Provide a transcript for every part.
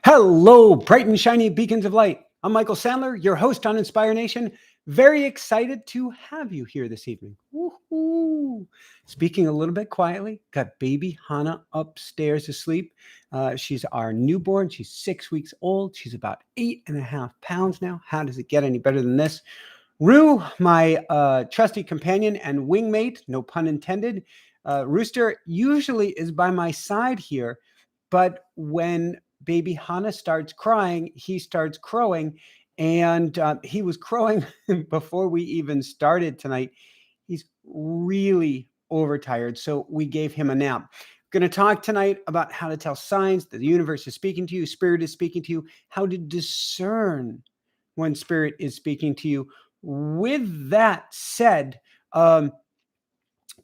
Hello, bright and shiny beacons of light. I'm Michael Sandler, your host on Inspire Nation. Very excited to have you here this evening. Woohoo! Speaking a little bit quietly, got baby Hannah upstairs asleep. She's our newborn. She's 6 weeks old. She's about 8.5 pounds now. How does it get any better than this? Rue, my trusty companion and wingmate, no pun intended. Rooster usually is by my side here, but when baby Hannah starts crying, he starts crowing. And he was crowing before we even started tonight. He's really overtired. So we gave him a nap. Going to talk tonight about how to tell signs that the universe is speaking to you, spirit is speaking to you, how to discern when spirit is speaking to you. With that said,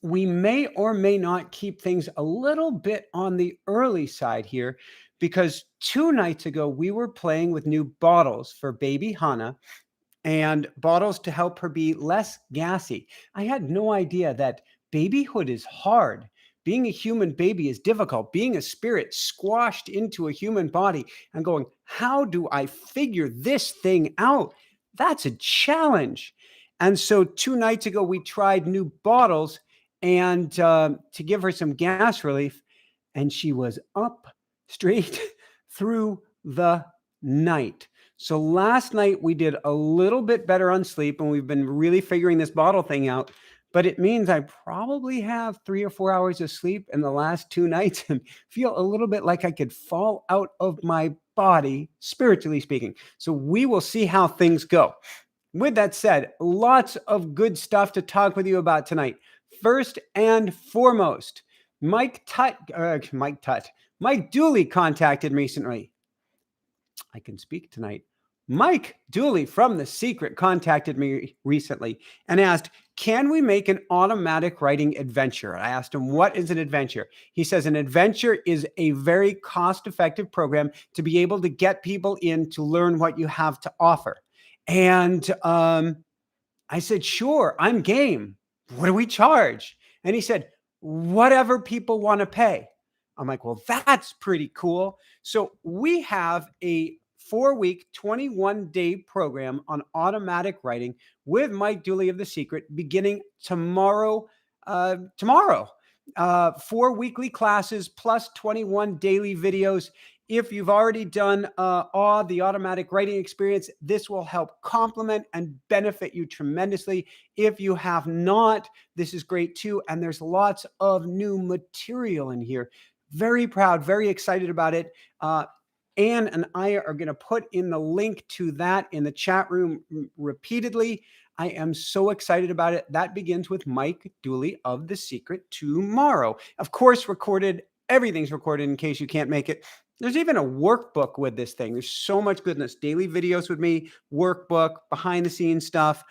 we may or may not keep things a little bit on the early side here, because 2 nights ago we were playing with new bottles for baby Hannah and bottles to help her be less gassy. I had no idea that babyhood is hard. Being a human baby is difficult. Being a spirit squashed into a human body and going, how do I figure this thing out? That's a challenge. And so 2 nights ago, we tried new bottles and to give her some gas relief, and she was up straight through the night. So last night we did a little bit better on sleep, and we've been really figuring this bottle thing out. But it means I probably have 3 or 4 hours of sleep in the last 2 nights and feel a little bit like I could fall out of my body, spiritually speaking. So we will see how things go. With that said, lots of good stuff to talk with you about tonight. First and foremost, Mike Dooley contacted me recently. I can speak tonight. Mike Dooley from The Secret contacted me recently and asked, can we make an automatic writing adventure? I asked him, what is an adventure? He says an adventure is a very cost-effective program to be able to get people in to learn what you have to offer. And I said, sure, I'm game. What do we charge? And he said, whatever people want to pay. I'm like, well, that's pretty cool. So we have a 4-week, 21-day program on automatic writing with Mike Dooley of The Secret beginning tomorrow. 4 weekly classes plus 21 daily videos. If you've already done the automatic writing experience, this will help complement and benefit you tremendously. If you have not, this is great too. And there's lots of new material in here. Very proud, very excited about it. Anne and I are going to put in the link to that in the chat room repeatedly. I am so excited about it. That begins with Mike Dooley of The Secret tomorrow. Of course, everything's recorded in case you can't make it. There's even a workbook with this thing. There's so much goodness. Daily videos with me, workbook, behind the scenes stuff.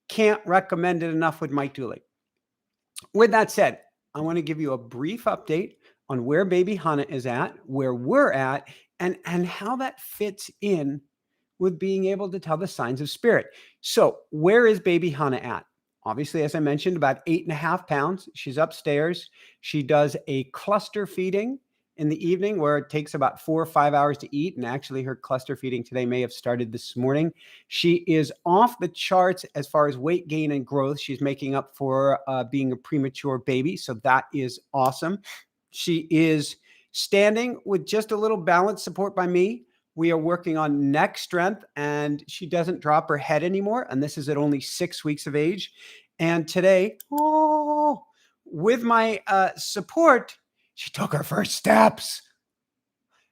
Can't recommend it enough with Mike Dooley. With that said, I want to give you a brief update on where baby Hannah is at, where we're at, and how that fits in with being able to tell the signs of spirit. So where is baby Hannah at? Obviously, as I mentioned, about 8.5 pounds. She's upstairs. She does a cluster feeding in the evening where it takes about 4 or 5 hours to eat. And actually her cluster feeding today may have started this morning. She is off the charts as far as weight gain and growth. She's making up for being a premature baby. So that is awesome. She is standing with just a little balance support by me. We are working on neck strength, and she doesn't drop her head anymore. And this is at only 6 weeks of age. And today, with my support, she took her first steps.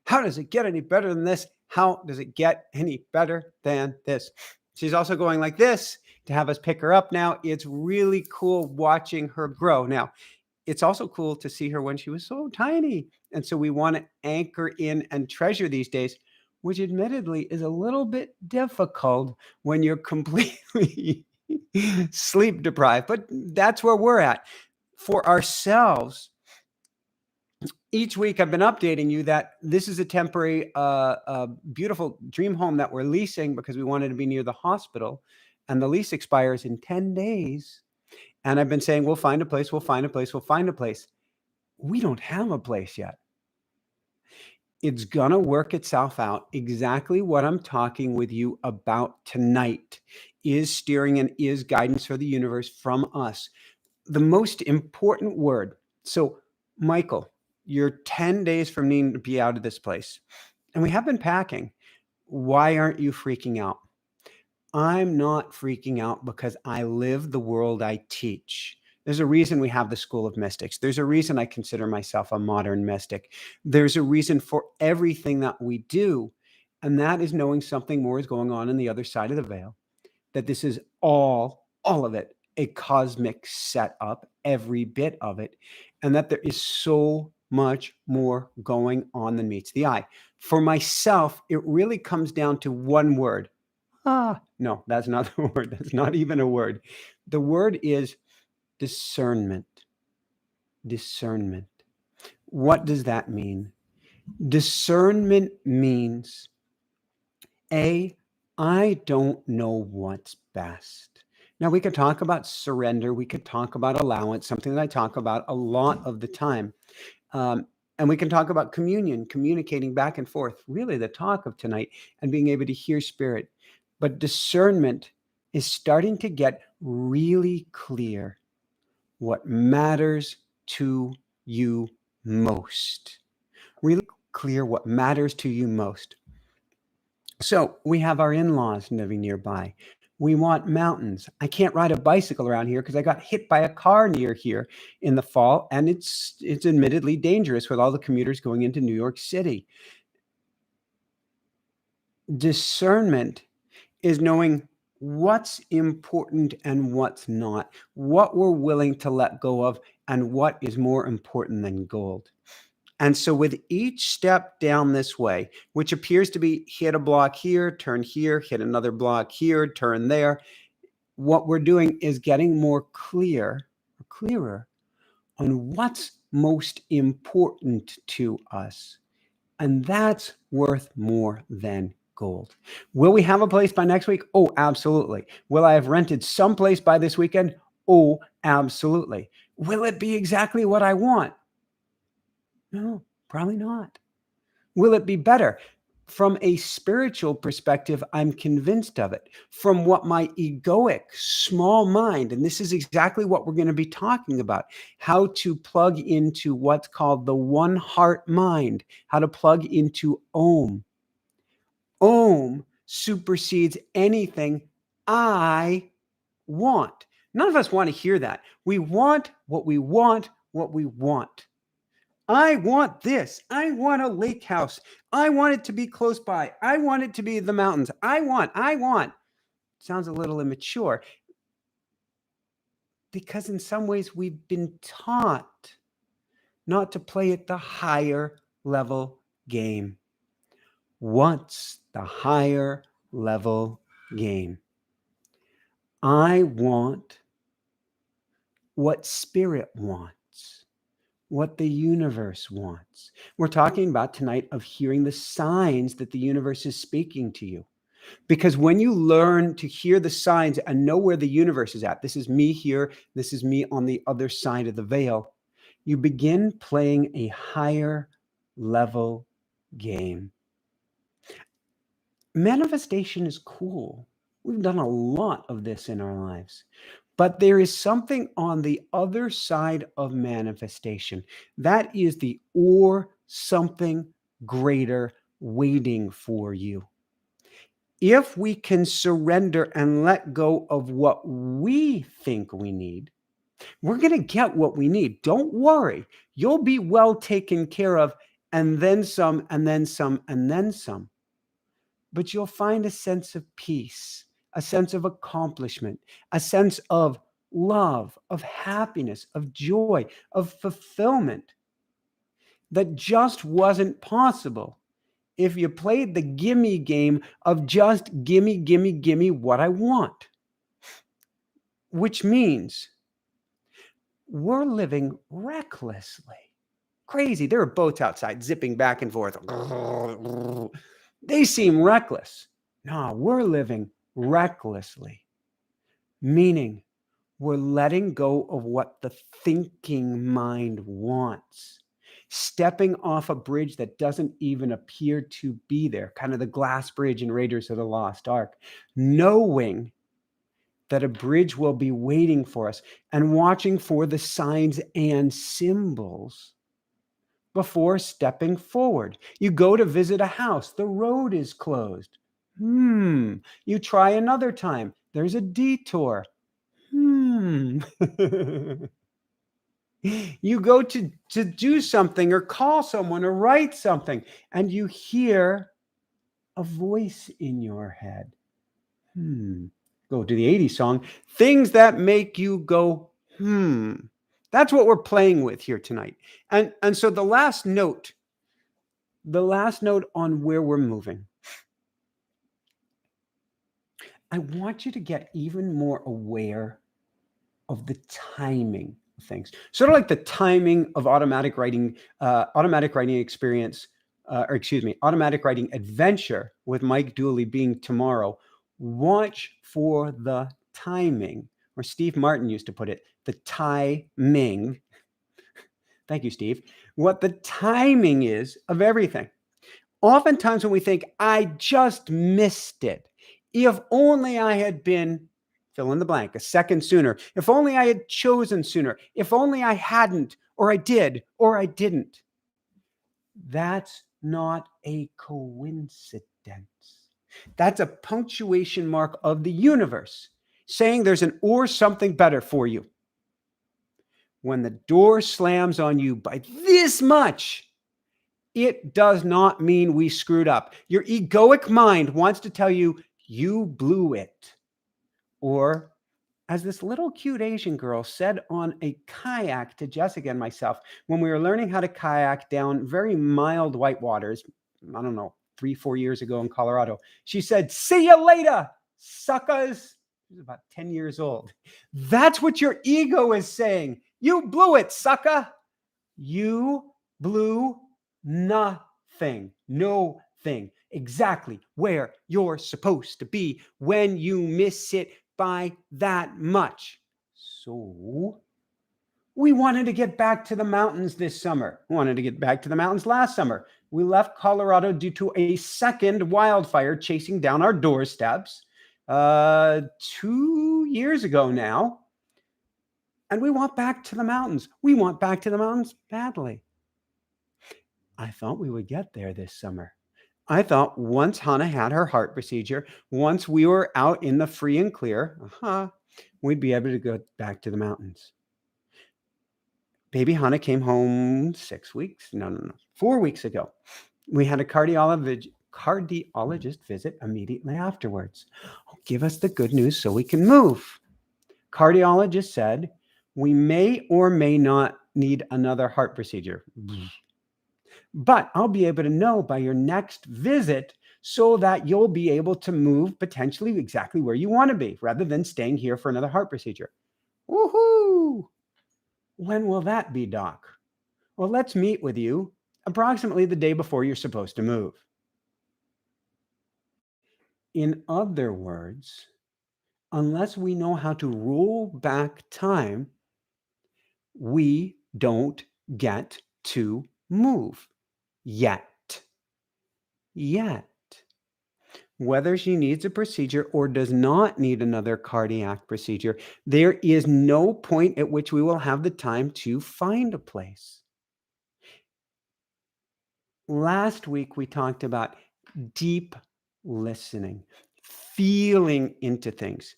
How does it get any better than this? How does it get any better than this? She's also going like this to have us pick her up now. It's really cool watching her grow. Now, it's also cool to see her when she was so tiny. And so we want to anchor in and treasure these days, which admittedly is a little bit difficult when you're completely sleep deprived. But that's where we're at. For ourselves, each week I've been updating you that this is a temporary, beautiful dream home that we're leasing because we wanted to be near the hospital. And the lease expires in 10 days. And I've been saying, we'll find a place, we'll find a place, we'll find a place. We don't have a place yet. It's going to work itself out. Exactly what I'm talking with you about tonight is steering and is guidance for the universe from us. The most important word. So, Michael, you're 10 days from needing to be out of this place, and we have been packing. Why aren't you freaking out? I'm not freaking out because I live the world I teach. There's a reason we have the School of Mystics. There's a reason I consider myself a modern mystic. There's a reason for everything that we do. And that is knowing something more is going on the other side of the veil, that this is all of it, a cosmic setup, every bit of it, and that there is so much more going on than meets the eye. For myself, it really comes down to one word. No, that's not the word. That's not even a word. The word is discernment. Discernment. What does that mean? Discernment means, I don't know what's best. Now, we could talk about surrender. We could talk about allowance, something that I talk about a lot of the time. And we can talk about communion, communicating back and forth, really the talk of tonight, and being able to hear spirit. But discernment is starting to get really clear what matters to you most. Really clear what matters to you most. So we have our in-laws living nearby. We want mountains. I can't ride a bicycle around here because I got hit by a car near here in the fall, and it's admittedly dangerous with all the commuters going into New York City. Discernment is knowing what's important and what's not, what we're willing to let go of, and what is more important than gold. And so with each step down this way, which appears to be hit a block here, turn here, hit another block here, turn there, what we're doing is getting more clearer on what's most important to us. And that's worth more than gold. Will we have a place by next week? Oh, absolutely. Will I have rented someplace by this weekend? Oh, absolutely. Will it be exactly what I want? No, probably not. Will it be better? From a spiritual perspective, I'm convinced of it. From what my egoic, small mind, and this is exactly what we're going to be talking about, how to plug into what's called the one heart mind, how to plug into Om. Om supersedes anything I want. None of us want to hear that. We want what we want, what we want. I want this. I want a lake house. I want it to be close by. I want it to be the mountains. I want. Sounds a little immature because in some ways we've been taught not to play at the higher level game. What's the higher level game? I want what spirit wants, what the universe wants. We're talking about tonight of hearing the signs that the universe is speaking to you. Because when you learn to hear the signs and know where the universe is at, this is me here, this is me on the other side of the veil, you begin playing a higher level game. Manifestation is cool. We've done a lot of this in our lives. But there is something on the other side of manifestation. That is the or something greater waiting for you. If we can surrender and let go of what we think we need, we're going to get what we need. Don't worry. You'll be well taken care of, and then some, and then some, and then some. But you'll find a sense of peace, a sense of accomplishment, a sense of love, of happiness, of joy, of fulfillment that just wasn't possible if you played the gimme game of just gimme what I want. Which means we're living recklessly. Crazy. There are boats outside zipping back and forth. They seem reckless. No, we're living recklessly, meaning we're letting go of what the thinking mind wants. stepping off a bridge that doesn't even appear to be there, kind of the glass bridge in Raiders of the Lost Ark, knowing that a bridge will be waiting for us and watching for the signs and symbols before stepping forward. You go to visit a house, the road is closed. You try another time, there's a detour. You go to do something or call someone or write something, and you hear a voice in your head. Go to the 80s song, things that make you go, That's what we're playing with here tonight. And so the last note on where we're moving, I want you to get even more aware of the timing of things. Sort of like the timing of automatic writing experience, automatic writing adventure with Mike Dooley being tomorrow. Watch for the timing, or Steve Martin used to put it, the timing. Thank you, Steve. What the timing is of everything. Oftentimes when we think, I just missed it, if only I had been, fill in the blank, a second sooner, if only I had chosen sooner, if only I hadn't, or I did, or I didn't. That's not a coincidence. That's a punctuation mark of the universe saying there's an or something better for you. When the door slams on you by this much, it does not mean we screwed up. Your egoic mind wants to tell you, you blew it. Or, as this little cute Asian girl said on a kayak to Jessica and myself, when we were learning how to kayak down very mild white waters, I don't know, 3-4 years ago in Colorado, she said, "See you later, suckers." She was about 10 years old. That's what your ego is saying. You blew it, sucker. You blew nothing. No thing. Exactly where you're supposed to be when you miss it by that much. So we wanted to get back to the mountains this summer. We wanted to get back to the mountains last summer. We left Colorado due to a second wildfire chasing down our doorsteps 2 years ago now. And we want back to the mountains. We want back to the mountains badly. I thought we would get there this summer. I thought once Hannah had her heart procedure, once we were out in the free and clear, we'd be able to go back to the mountains. Baby Hannah came home 4 weeks ago. We had a cardiologist visit immediately afterwards. Give us the good news so we can move. Cardiologist said, we may or may not need another heart procedure. But I'll be able to know by your next visit so that you'll be able to move potentially exactly where you want to be rather than staying here for another heart procedure. Woohoo! When will that be, Doc? Well, let's meet with you approximately the day before you're supposed to move. In other words, unless we know how to roll back time, we don't get to move yet. Whether she needs a procedure or does not need another cardiac procedure, there is no point at which we will have the time to find a place. Last week, we talked about deep listening, feeling into things.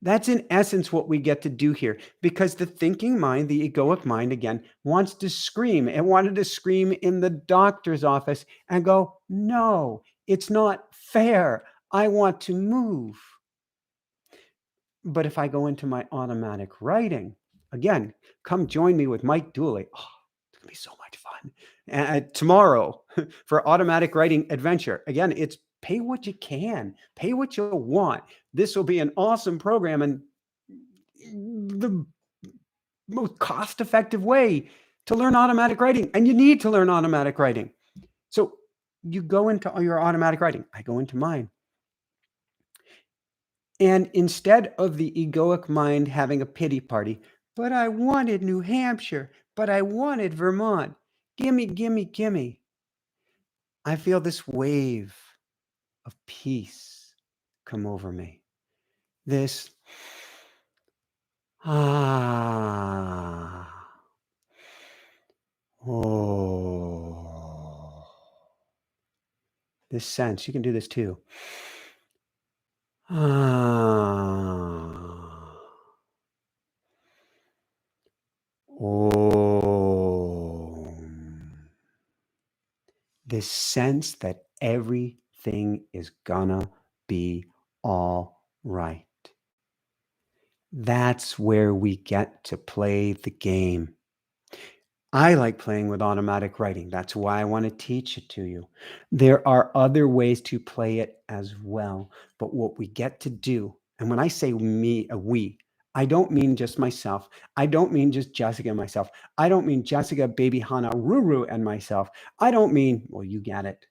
That's in essence what we get to do here, because the thinking mind, the egoic mind, again, wants to scream. It wanted to scream in the doctor's office and go, no, it's not fair. I want to move. But if I go into my automatic writing, again, come join me with Mike Dooley. Oh, it's going to be so much fun. Tomorrow for automatic writing adventure. Again, it's pay what you can, pay what you want. This will be an awesome program and the most cost-effective way to learn automatic writing. And you need to learn automatic writing. So you go into your automatic writing. I go into mine. And instead of the egoic mind having a pity party, but I wanted New Hampshire, but I wanted Vermont, gimme, gimme, gimme. I feel this wave of peace come over me. This, ah, oh, this sense. You can do this too. Ah, oh. This sense that everything is gonna be all right. That's where we get to play the game. I like playing with automatic writing. That's why I want to teach it to you. There are other ways to play it as well. But what we get to do, and when I say me, we, I don't mean just myself. I don't mean just Jessica and myself. I don't mean Jessica, baby Hana, Ruru, and myself. I don't mean, well, you get it.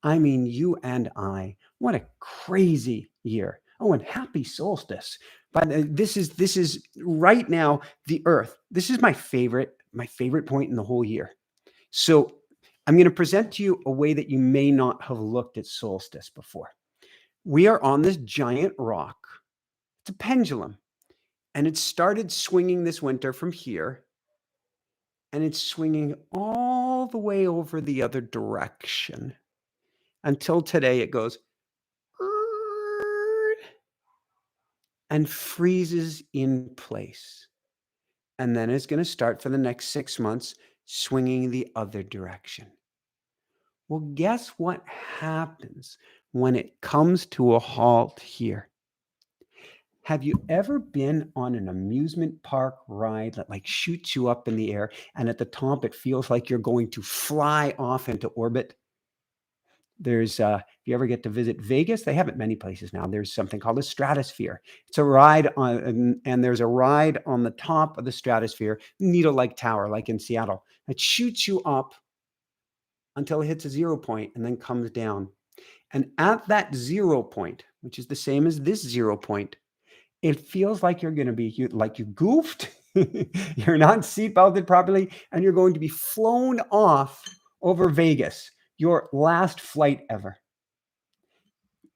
I mean, you and I. What a crazy year. Oh, and happy solstice. But this is right now the Earth. This is my favorite point in the whole year. So I'm going to present to you a way that you may not have looked at solstice before. We are on this giant rock. It's a pendulum. And it started swinging this winter from here. And it's swinging all the way over the other direction. Until today, it goes and freezes in place. And then it's going to start for the next 6 months swinging the other direction. Well, guess what happens when it comes to a halt here? Have you ever been on an amusement park ride that like shoots you up in the air and at the top it feels like you're going to fly off into orbit? There's if you ever get to visit Vegas, they have it many places now. There's something called a stratosphere. It's a ride on, and there's a ride on the top of the stratosphere, needle-like tower, like in Seattle. It shoots you up until it hits a 0 point and then comes down. And at that 0 point, which is the same as this 0 point, it feels like you're going to be like you goofed, you're not seatbelted properly, and you're going to be flown off over Vegas, your last flight ever.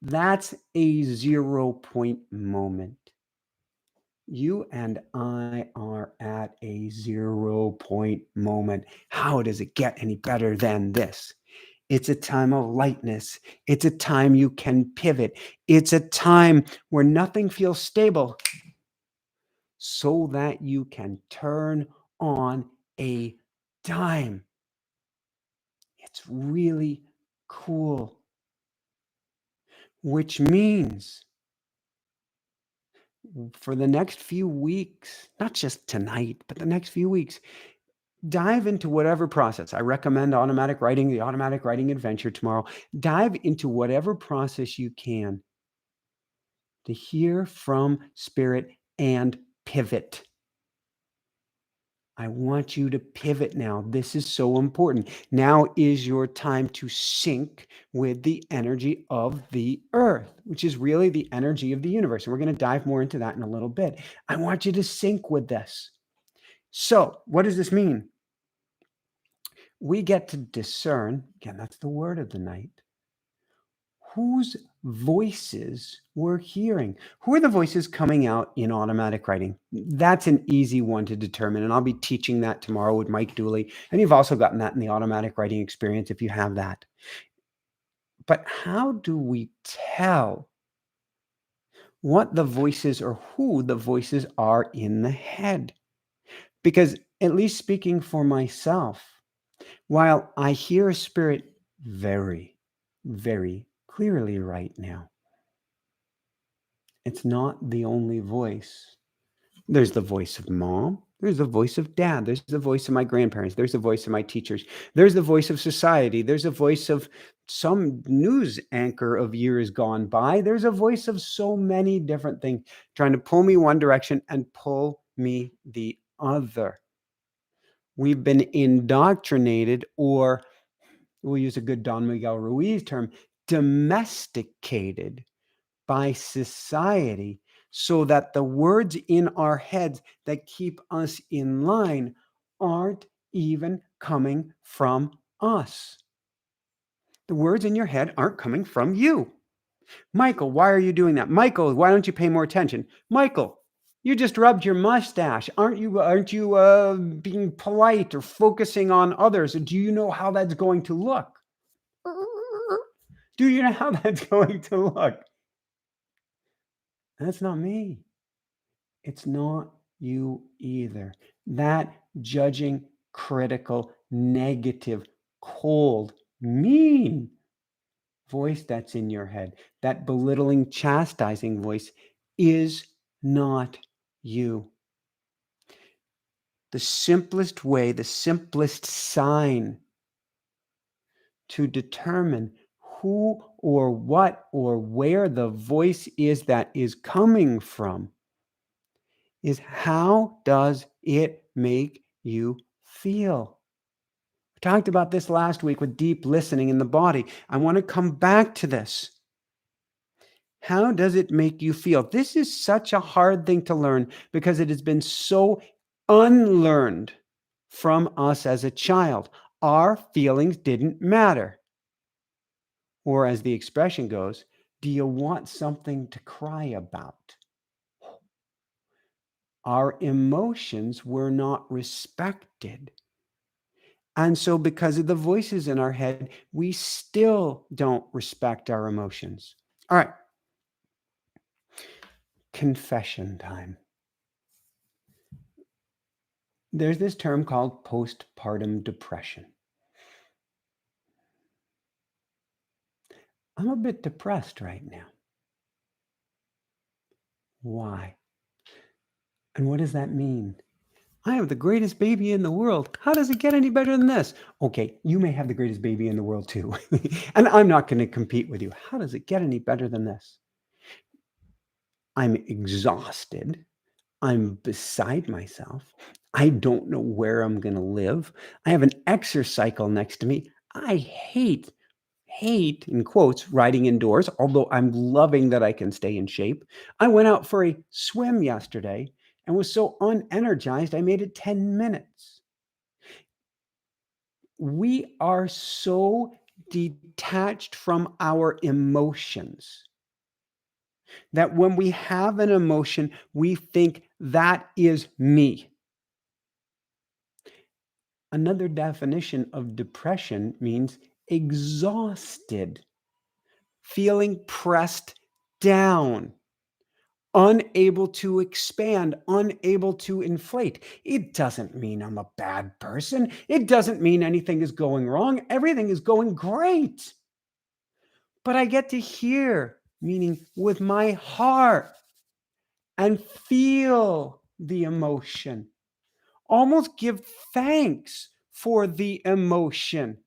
That's a 0 point moment. You and I are at a 0 point moment. How does it get any better than this? It's a time of lightness. It's a time you can pivot. It's a time where nothing feels stable so that you can turn on a dime. It's really cool. Which means for the next few weeks, not just tonight, but the next few weeks, dive into whatever process. I recommend automatic writing, the automatic writing adventure tomorrow. Dive into whatever process you can to hear from spirit and pivot. I want you to pivot now. This is so important. Now is your time to sync with the energy of the earth, which is really the energy of the universe. And we're going to dive more into that in a little bit. I want you to sync with this. So, what does this mean? We get to discern, again, that's the word of the night, whose voices we're hearing. Who are the voices coming out in automatic writing? That's an easy one to determine. And I'll be teaching that tomorrow with Mike Dooley. And you've also gotten that in the automatic writing experience if you have that. But how do we tell what the voices or who the voices are in the head? Because at least speaking for myself, while I hear a spirit very, very clearly right now, it's not the only voice. There's the voice of mom. There's the voice of dad. There's the voice of my grandparents. There's the voice of my teachers. There's the voice of society. There's a voice of some news anchor of years gone by. There's a voice of so many different things trying to pull me one direction and pull me the other. We've been indoctrinated, or we'll use a good Don Miguel Ruiz term, domesticated by society, so that the words in our heads that keep us in line aren't even coming from us. The words in your head aren't coming from you. Michael, why are you doing that? Michael, why don't you pay more attention? Michael, you just rubbed your mustache. Aren't you being polite or focusing on others? Do you know how that's going to look? Do you know how that's going to look? That's not me. It's not you either. That judging, critical, negative, cold, mean voice that's in your head, that belittling, chastising voice, is not you. The simplest way, the simplest sign to determine who or what or where the voice is that is coming from is, how does it make you feel? We talked about this last week with deep listening in the body. I want to come back to this. How does it make you feel? This is such a hard thing to learn because it has been so unlearned from us as a child. Our feelings didn't matter. Or as the expression goes, do you want something to cry about? Our emotions were not respected. And so because of the voices in our head, we still don't respect our emotions. All right. Confession time. There's this term called postpartum depression. I'm a bit depressed right now. Why? And what does that mean? I have the greatest baby in the world. How does it get any better than this? Okay, you may have the greatest baby in the world too. And I'm not going to compete with you. How does it get any better than this? I'm exhausted. I'm beside myself. I don't know where I'm going to live. I have an exercise cycle next to me. I hate in quotes, riding indoors, although I'm loving that I can stay in shape. I went out for a swim yesterday and was so unenergized, I made it 10 minutes. We are so detached from our emotions that when we have an emotion, we think that is me. Another definition of depression means exhausted, feeling pressed down, unable to expand, unable to inflate. It doesn't mean I'm a bad person. It doesn't mean anything is going wrong. Everything is going great. But I get to hear, meaning with my heart, and feel the emotion. Almost give thanks for the emotion.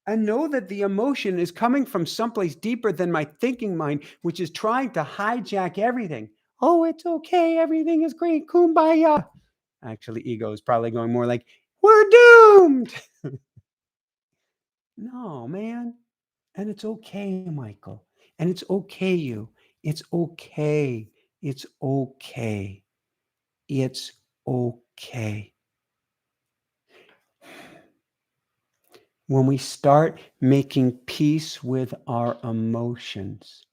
And know that the emotion is coming from someplace deeper than my thinking mind, which is trying to hijack everything. Oh, it's okay. Everything is great. Kumbaya. Actually, ego is probably going more like, we're doomed. No, man. And it's okay, Michael. And it's okay, you. It's okay. It's okay. It's okay. When we start making peace with our emotions,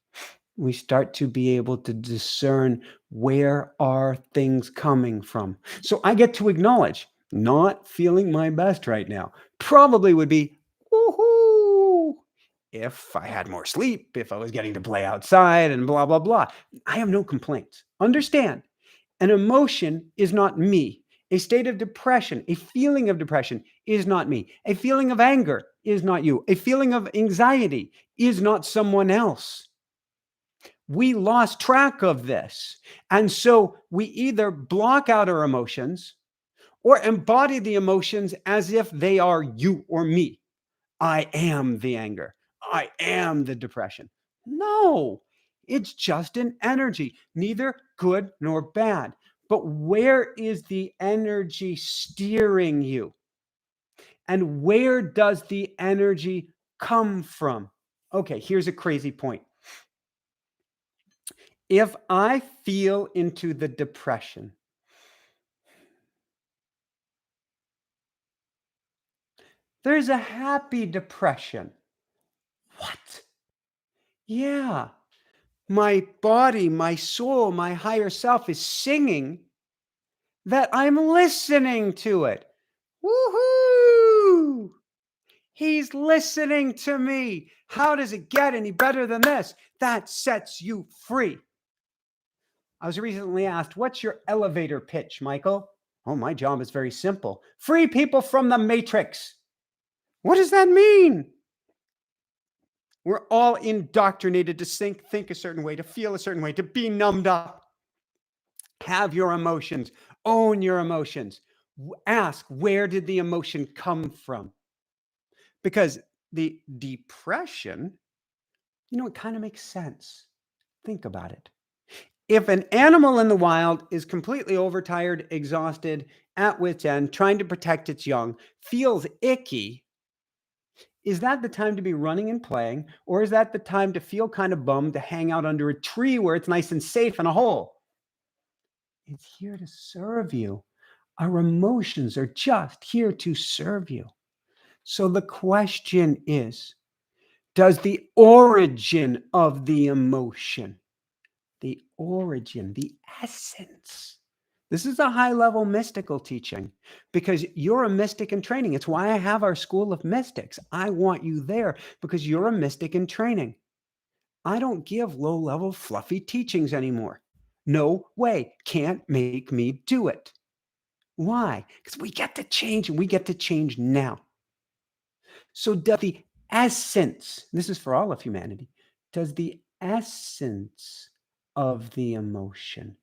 we start to be able to discern, where are things coming from. So I get to acknowledge, not feeling my best right now. Probably would be, woohoo, if I had more sleep, if I was getting to play outside and blah, blah, blah. I have no complaints. Understand, an emotion is not me. A state of depression, a feeling of depression is not me. A feeling of anger is not you. A feeling of anxiety is not someone else. We lost track of this. And so we either block out our emotions or embody the emotions as if they are you or me. I am the anger. I am the depression. No, it's just an energy, neither good nor bad. But where is the energy steering you? And where does the energy come from? Okay, here's a crazy point. If I feel into the depression, There's a happy depression. What? Yeah. My body, my soul, my higher self is singing that I'm listening to it. Woohoo! He's listening to me. How does it get any better than this? That sets you free. I was recently asked, what's your elevator pitch, Michael? Oh, my job is very simple. Free people from the matrix. What does that mean? We're all indoctrinated to think a certain way, to feel a certain way, to be numbed up. Have your emotions, own your emotions. Ask, where did the emotion come from? Because the depression, it kind of makes sense. Think about it. If an animal in the wild is completely overtired, exhausted, at wit's end, trying to protect its young, feels icky, is that the time to be running and playing? Or is that the time to feel kind of bummed, to hang out under a tree where it's nice and safe in a hole? It's here to serve you. Our emotions are just here to serve you. So the question is, does the origin of the emotion, the origin, the essence, this is a high-level mystical teaching because you're a mystic in training. It's why I have our School of Mystics. I want you there because you're a mystic in training. I don't give low-level fluffy teachings anymore. No way. Can't make me do it. Why? Because we get to change, and we get to change now. So does the essence, this is for all of humanity, does the essence of the emotion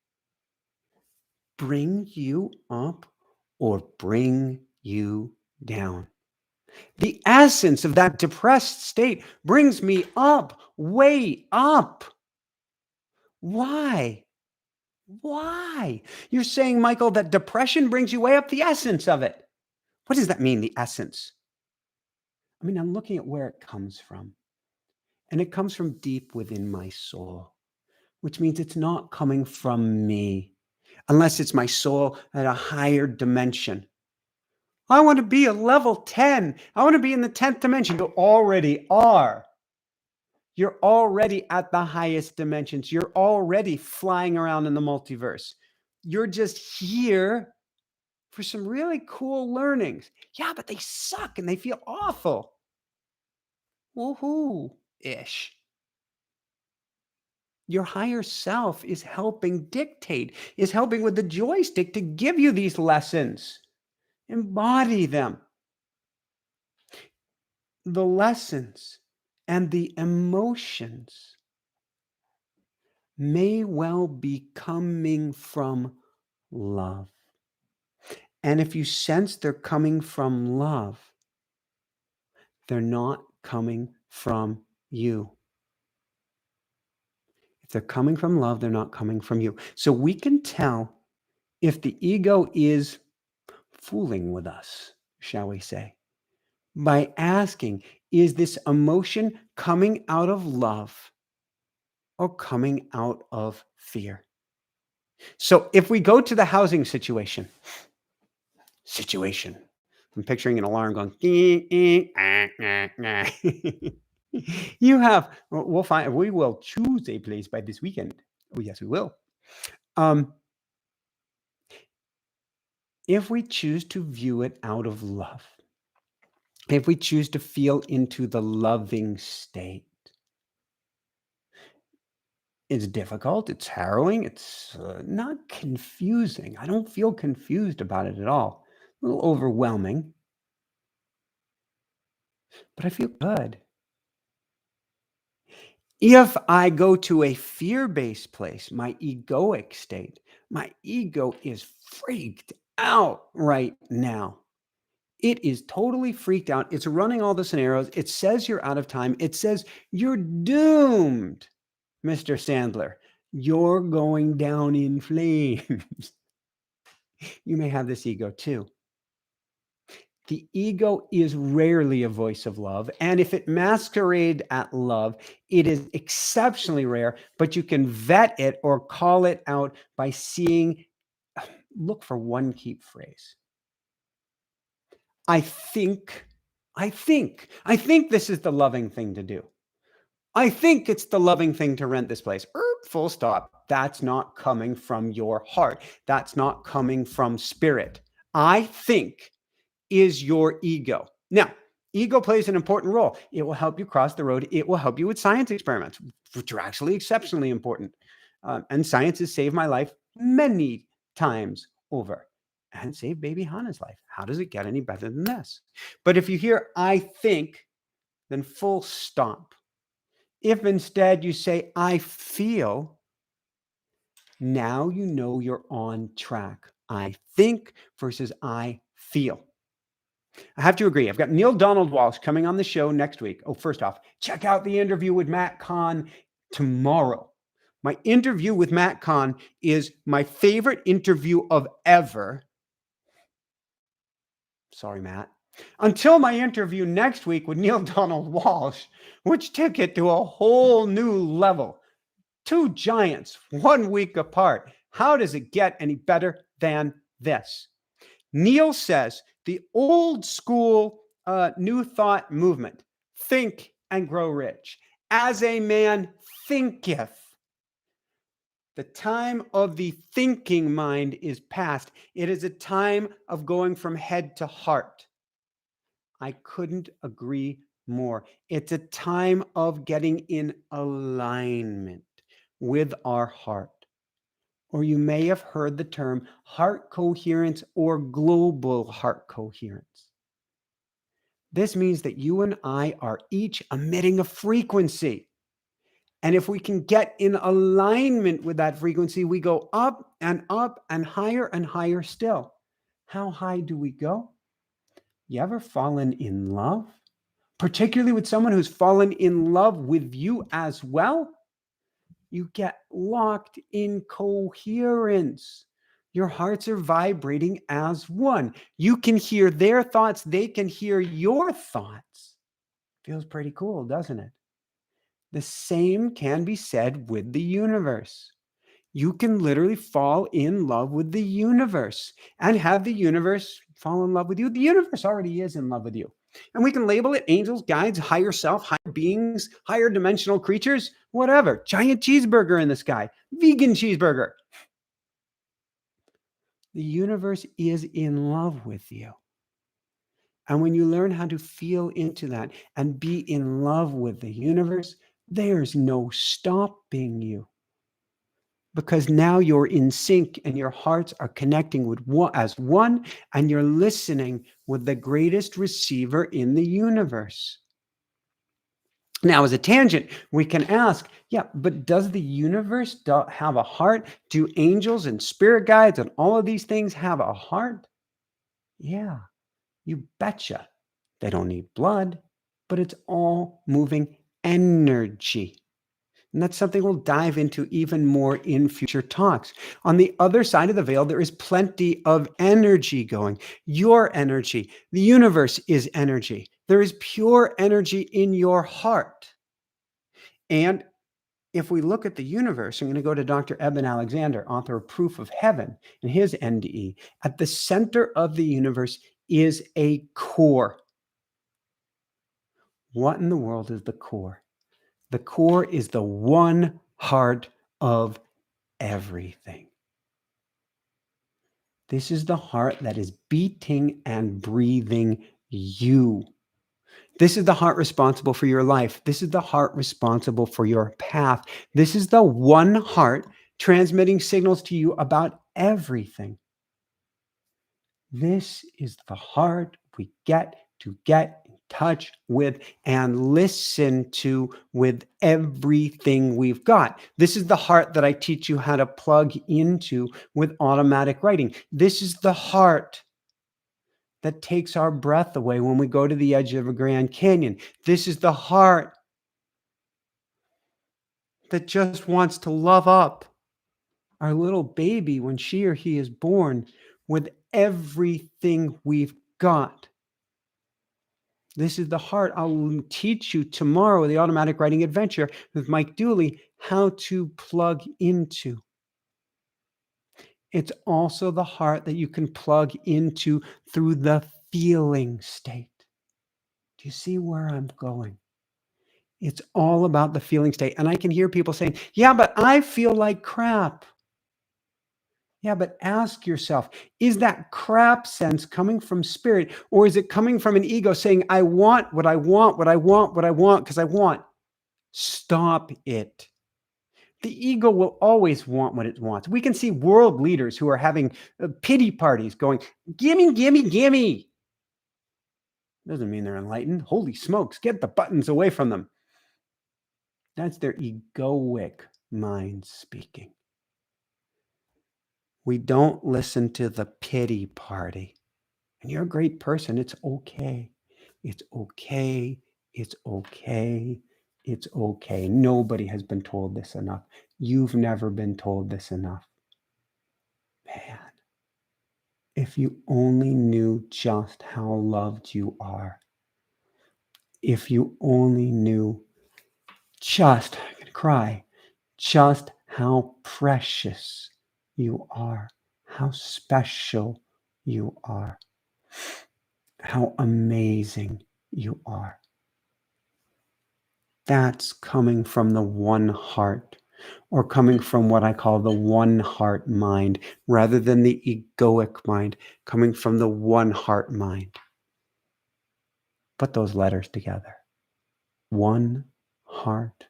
bring you up or bring you down? The essence of that depressed state brings me up, way up. Why? Why? You're saying, Michael, that depression brings you way up, the essence of it. What does that mean, the essence? I mean, I'm looking at where it comes from. And it comes from deep within my soul, which means it's not coming from me, unless it's my soul at a higher dimension. I want to be a level 10. I want to be in the 10th dimension. You already are. You're already at the highest dimensions. You're already flying around in the multiverse. You're just here for some really cool learnings. Yeah, but they suck and they feel awful. Woohoo-ish. Your higher self is helping dictate, is helping with the joystick to give you these lessons. Embody them. The lessons and the emotions may well be coming from love. And if you sense they're coming from love, they're not coming from you. If they're coming from love, they're not coming from you. So we can tell if the ego is fooling with us, shall we say, by asking, is this emotion coming out of love or coming out of fear? So if we go to the housing situation, I'm picturing an alarm going, you have, we will choose a place by this weekend. Oh, yes, we will. If we choose to view it out of love, if we choose to feel into the loving state, it's difficult, it's harrowing, it's not confusing. I don't feel confused about it at all. A little overwhelming, but I feel good. If I go to a fear-based place, my egoic state, my ego is freaked out right now. It is totally freaked out. It's running all the scenarios. It says you're out of time. It says you're doomed, Mr. Sandler. You're going down in flames. You may have this ego too. The ego is rarely a voice of love. And if it masquerades at love, it is exceptionally rare, but you can vet it or call it out by seeing, look for one key phrase. I think I think this is the loving thing to do. I think it's the loving thing to rent this place. Full stop. That's not coming from your heart. That's not coming from spirit. I think is your ego. Now, ego plays an important role. It will help you cross the road. It will help you with science experiments, which are actually exceptionally important. And science has saved my life many times over and saved baby Hannah's life. How does it get any better than this? But if you hear, I think, then full stop. If instead you say, I feel, now you know you're on track. I think versus I feel. I have to agree. I've got Neil Donald Walsh coming on the show next week. Oh, first off, check out the interview with Matt Kahn tomorrow. My interview with Matt Kahn is my favorite interview of ever. Sorry, Matt. Until my interview next week with Neil Donald Walsh, which took it to a whole new level. Two giants, 1 week apart. How does it get any better than this? Neil says the old school New Thought movement, think and grow rich. As a man thinketh. The time of the thinking mind is past. It is a time of going from head to heart. I couldn't agree more. It's a time of getting in alignment with our heart. Or you may have heard the term heart coherence or global heart coherence. This means that you and I are each emitting a frequency. And if we can get in alignment with that frequency, we go up and higher still. How high do we go? You ever fallen in love? Particularly with someone who's fallen in love with you as well? You get locked in coherence. Your hearts are vibrating as one. You can hear their thoughts. They can hear your thoughts. Feels pretty cool, doesn't it? The same can be said with the universe. You can literally fall in love with the universe and have the universe fall in love with you. The universe already is in love with you. And we can label it angels, guides, higher self, higher beings, higher dimensional creatures, whatever. Giant cheeseburger in the sky, vegan cheeseburger. The universe is in love with you. And when you learn how to feel into that and be in love with the universe, there's no stopping you. Because now you're in sync and your hearts are connecting with as one, and you're listening with the greatest receiver in the universe. Now, as a tangent, we can ask, yeah, but does the universe have a heart? Do angels and spirit guides and all of these things have a heart? Yeah, you betcha. They don't need blood, but it's all moving energy. And that's something we'll dive into even more in future talks. On the other side of the veil, there is plenty of energy going. Your energy, the universe is energy. There is pure energy in your heart. And if we look at the universe, I'm going to go to Dr. Eben Alexander, author of Proof of Heaven, and his NDE. At the center of the universe is a core. What in the world is the core? The core is the one heart of everything. This is the heart that is beating and breathing you. This is the heart responsible for your life. This is the heart responsible for your path. This is the one heart transmitting signals to you about everything. This is the heart we get to get in touch with and listen to with everything we've got. This is the heart that I teach you how to plug into with automatic writing. This is the heart that takes our breath away when we go to the edge of a Grand Canyon. This is the heart that just wants to love up our little baby when she or he is born with everything we've got. This is the heart I'll teach you tomorrow, the Automatic Writing Adventure with Mike Dooley, how to plug into. It's also the heart that you can plug into through the feeling state. Do you see where I'm going? It's all about the feeling state. And I can hear people saying, yeah, but I feel like crap. Yeah, but ask yourself, is that crap sense coming from spirit, or is it coming from an ego saying, I want what I want, what I want, what I want, because I want? Stop it. The ego will always want what it wants. We can see world leaders who are having pity parties going, gimme, gimme, gimme. Doesn't mean they're enlightened. Holy smokes, get the buttons away from them. That's their egoic mind speaking. We don't listen to the pity party. And you're a great person. It's okay. It's okay. It's okay. It's okay. Nobody has been told this enough. You've never been told this enough. Man, if you only knew just how loved you are. If you only knew just, I'm going to cry, just how precious you are, how special you are, how amazing you are. That's coming from the one heart, or coming from what I call the one heart mind, rather than the egoic mind, coming from the one heart mind. Put those letters together. One heart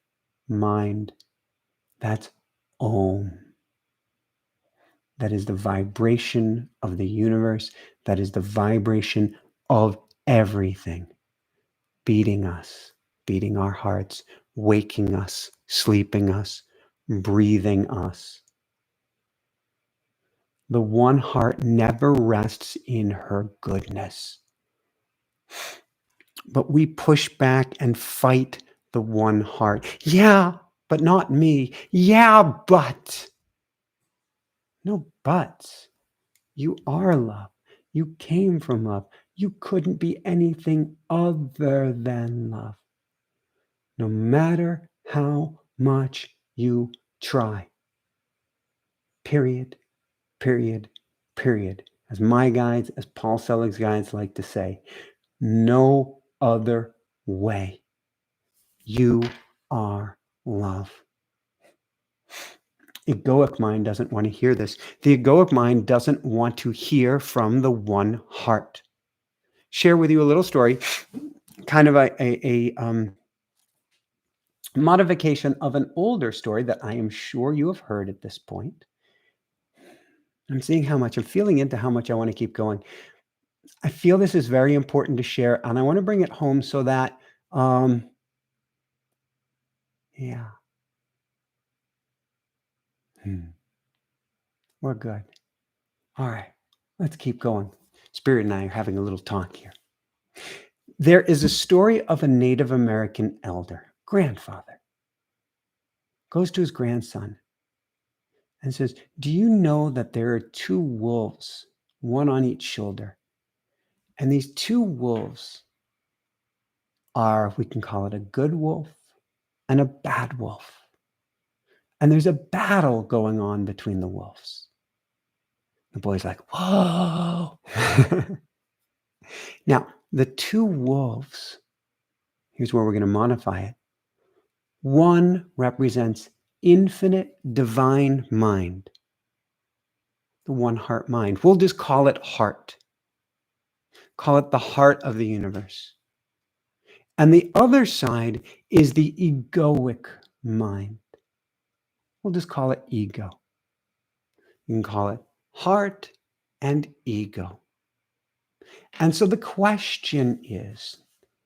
mind. That's Om. That is the vibration of the universe. That is the vibration of everything. Beating us, beating our hearts, waking us, sleeping us, breathing us. The one heart never rests in her goodness. But we push back and fight the one heart. Yeah, but not me. Yeah, but. No buts. You are love. You came from love. You couldn't be anything other than love. No matter how much you try. Period, period, period. As my guides, as Paul Selig's guides like to say, no other way. You are love. Egoic mind doesn't want to hear this. The egoic mind doesn't want to hear from the one heart. Share with you a little story, kind of a modification of an older story that I am sure you have heard at this point. I'm seeing how much I'm feeling into how much I want to keep going. I feel this is very important to share, and I want to bring it home so that, yeah, we're good. All right, let's keep going. Spirit and I are having a little talk here. There is a story of a Native American elder, grandfather, goes to his grandson and says, do you know that there are two wolves, one on each shoulder? And these two wolves are, we can call it a good wolf and a bad wolf. And there's a battle going on between the wolves. The boy's like, whoa. Now, the two wolves, here's where we're going to modify it. One represents infinite divine mind, the one heart mind. We'll just call it heart. Call it the heart of the universe. And the other side is the egoic mind. We'll just call it ego. You can call it heart and ego. And so the question is,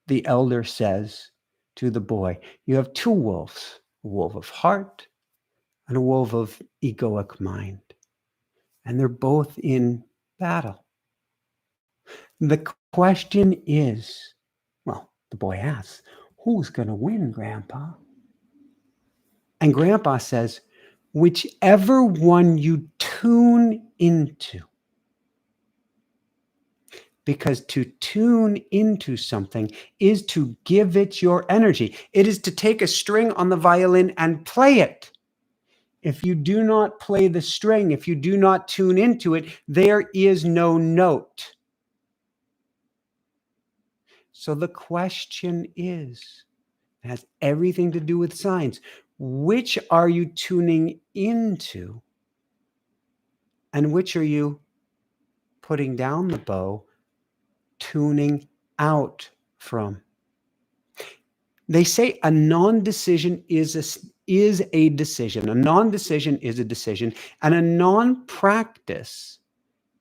the elder says to the boy, you have two wolves, a wolf of heart and a wolf of egoic mind. And they're both in battle. The question is, well, the boy asks, who's going to win, Grandpa? And Grandpa says, whichever one you tune into. Because to tune into something is to give it your energy. It is to take a string on the violin and play it. If you do not play the string, if you do not tune into it, there is no note. So the question is, it has everything to do with signs. Which are you tuning into? And which are you putting down the bow, tuning out from? They say a non-decision is a decision. A non-decision is a decision. And a non-practice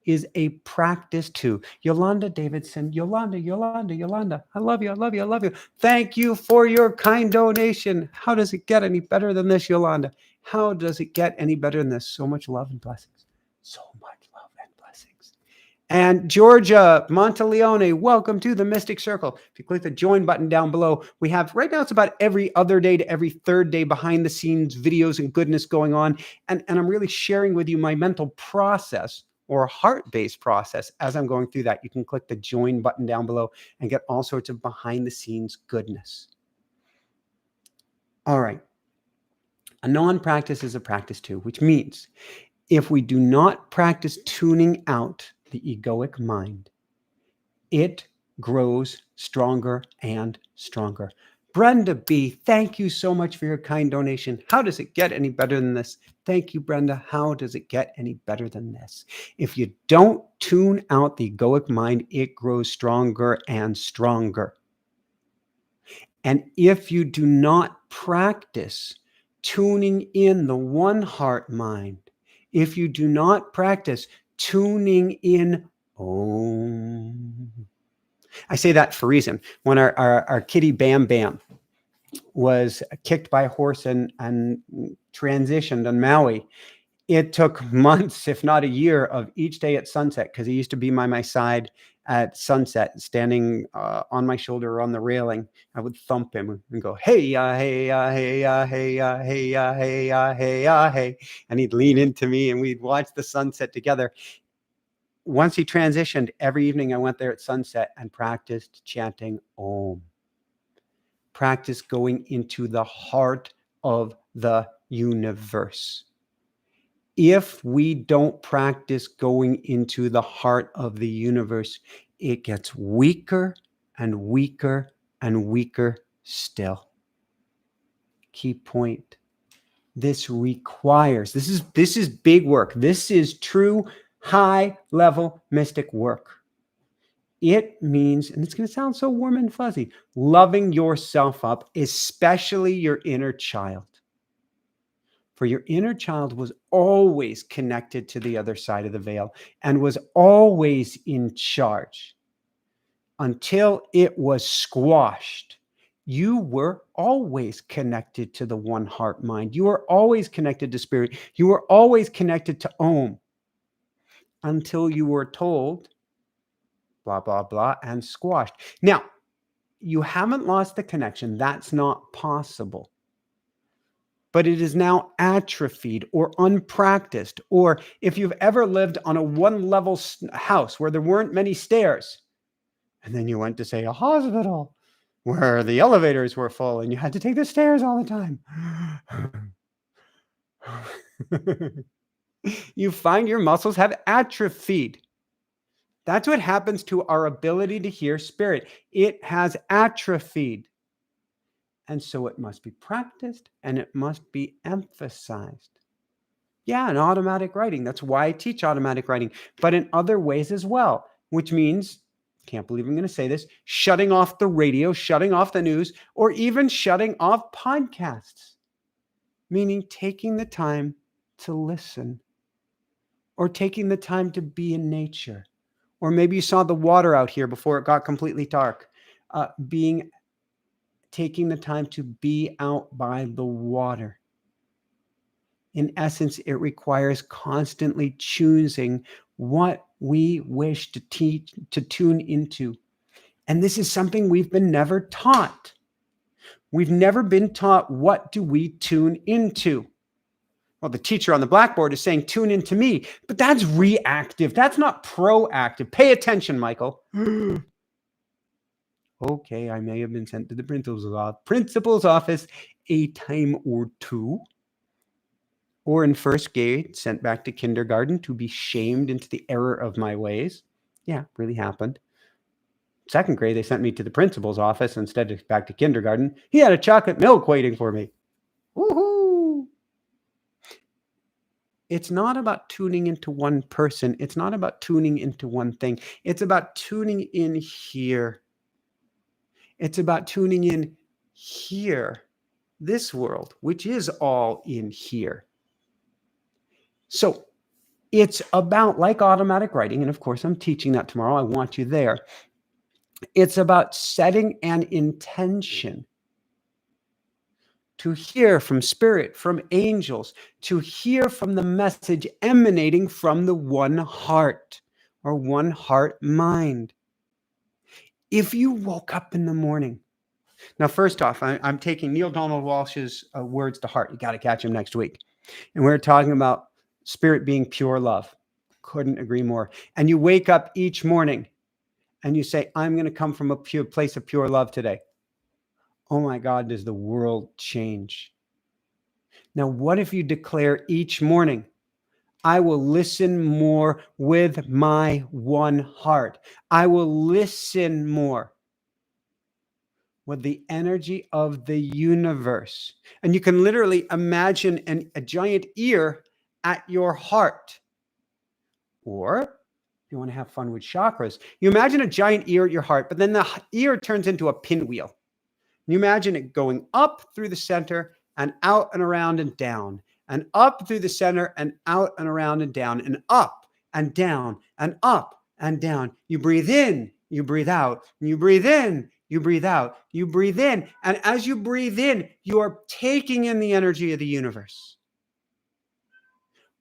is a practice too. Yolanda Davidson, Yolanda, I love you, I love you, I love you. Thank you for your kind donation. How does it get any better than this, Yolanda? How does it get any better than this? So much love and blessings. So much love and blessings. And Georgia Monteleone, welcome to the Mystic Circle. If you click the join button down below, we have, right now it's about every other day to every third day behind the scenes videos and goodness going on. And I'm really sharing with you my mental process or heart-based process as I'm going through that. You can click the join button down below and get all sorts of behind the scenes goodness. All right. A non-practice is a practice too, which means if we do not practice tuning out the egoic mind, it grows stronger and stronger. Brenda B., thank you so much for your kind donation. How does it get any better than this? Thank you, Brenda. How does it get any better than this? If you don't tune out the egoic mind, it grows stronger and stronger. And if you do not practice tuning in the one heart mind, if you do not practice tuning in Om. I say that for a reason. When our kitty Bam Bam was kicked by a horse and transitioned on Maui, it took months, if not a year, of each day at sunset, because he used to be by my side at sunset, standing on my shoulder or on the railing. I would thump him and go, hey, hey, hey, hey, hey, hey, hey, hey. And he'd lean into me and we'd watch the sunset together. Once he transitioned, every evening I went there at sunset and practiced chanting Om. Practice going into the heart of the universe. If we don't practice going into the heart of the universe, it gets weaker and weaker and weaker still. Key point. This is big work. This is true high level mystic work. It means, and it's going to sound so warm and fuzzy, loving yourself up, especially your inner child. For your inner child was always connected to the other side of the veil and was always in charge until it was squashed. You were always connected to the one heart mind. You were always connected to spirit. You were always connected to Om until you were told blah, blah, blah, and squashed. Now, you haven't lost the connection. That's not possible. But it is now atrophied or unpracticed. Or if you've ever lived on a one-level house where there weren't many stairs, and then you went to, say, a hospital where the elevators were full and you had to take the stairs all the time, you find your muscles have atrophied. That's what happens to our ability to hear spirit. It has atrophied. And so it must be practiced and it must be emphasized. Yeah, in automatic writing. That's why I teach automatic writing, but in other ways as well, which means, can't believe I'm going to say this, shutting off the radio, shutting off the news, or even shutting off podcasts, meaning taking the time to listen or taking the time to be in nature. Or maybe you saw the water out here before it got completely dark. Taking the time to be out by the water. In essence, it requires constantly choosing what we wish to tune into. And this is something we've been never taught. We've never been taught, what do we tune into? Well, the teacher on the blackboard is saying, tune into me, but that's reactive. That's not proactive. Pay attention, Michael. Okay, I may have been sent to the principal's office a time or two, or in first grade, sent back to kindergarten to be shamed into the error of my ways. Yeah, really happened. Second grade, they sent me to the principal's office instead of back to kindergarten. He had a chocolate milk waiting for me. Woohoo! It's not about tuning into one person. It's not about tuning into one thing. It's about tuning in here. It's about tuning in here, this world, which is all in here. So it's about, like automatic writing, and of course I'm teaching that tomorrow. I want you there. It's about setting an intention to hear from spirit, from angels, to hear from the message emanating from the one heart or one heart mind. If you woke up in the morning, now first off, I'm taking Neil Donald Walsh's words to heart. You got to catch him next week. And we're talking about spirit being pure love. Couldn't agree more. And you wake up each morning and you say, I'm going to come from a pure place of pure love today. Oh my God, does the world change? Now, what if you declare each morning, I will listen more with my one heart. I will listen more with the energy of the universe. And you can literally imagine a giant ear at your heart. Or if you want to have fun with chakras, you imagine a giant ear at your heart, but then the ear turns into a pinwheel. You imagine it going up through the center and out and around and down, and up through the center and out and around and down, and up and down and up and down. You breathe in, you breathe out, you breathe in, you breathe out, you breathe in. And as you breathe in, you are taking in the energy of the universe.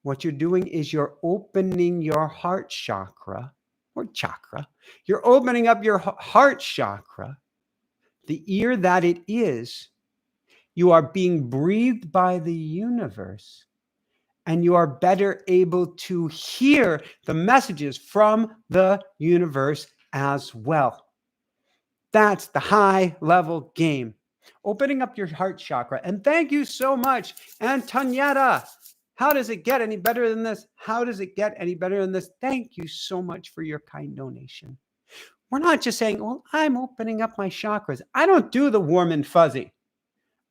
What you're doing is you're opening your heart chakra or chakra. You're opening up your heart chakra, the ear that it is. You are being breathed by the universe, and you are better able to hear the messages from the universe as well. That's the high level game. Opening up your heart chakra. And thank you so much, Antonietta. How does it get any better than this? How does it get any better than this? Thank you so much for your kind donation. We're not just saying, well, I'm opening up my chakras. I don't do the warm and fuzzy.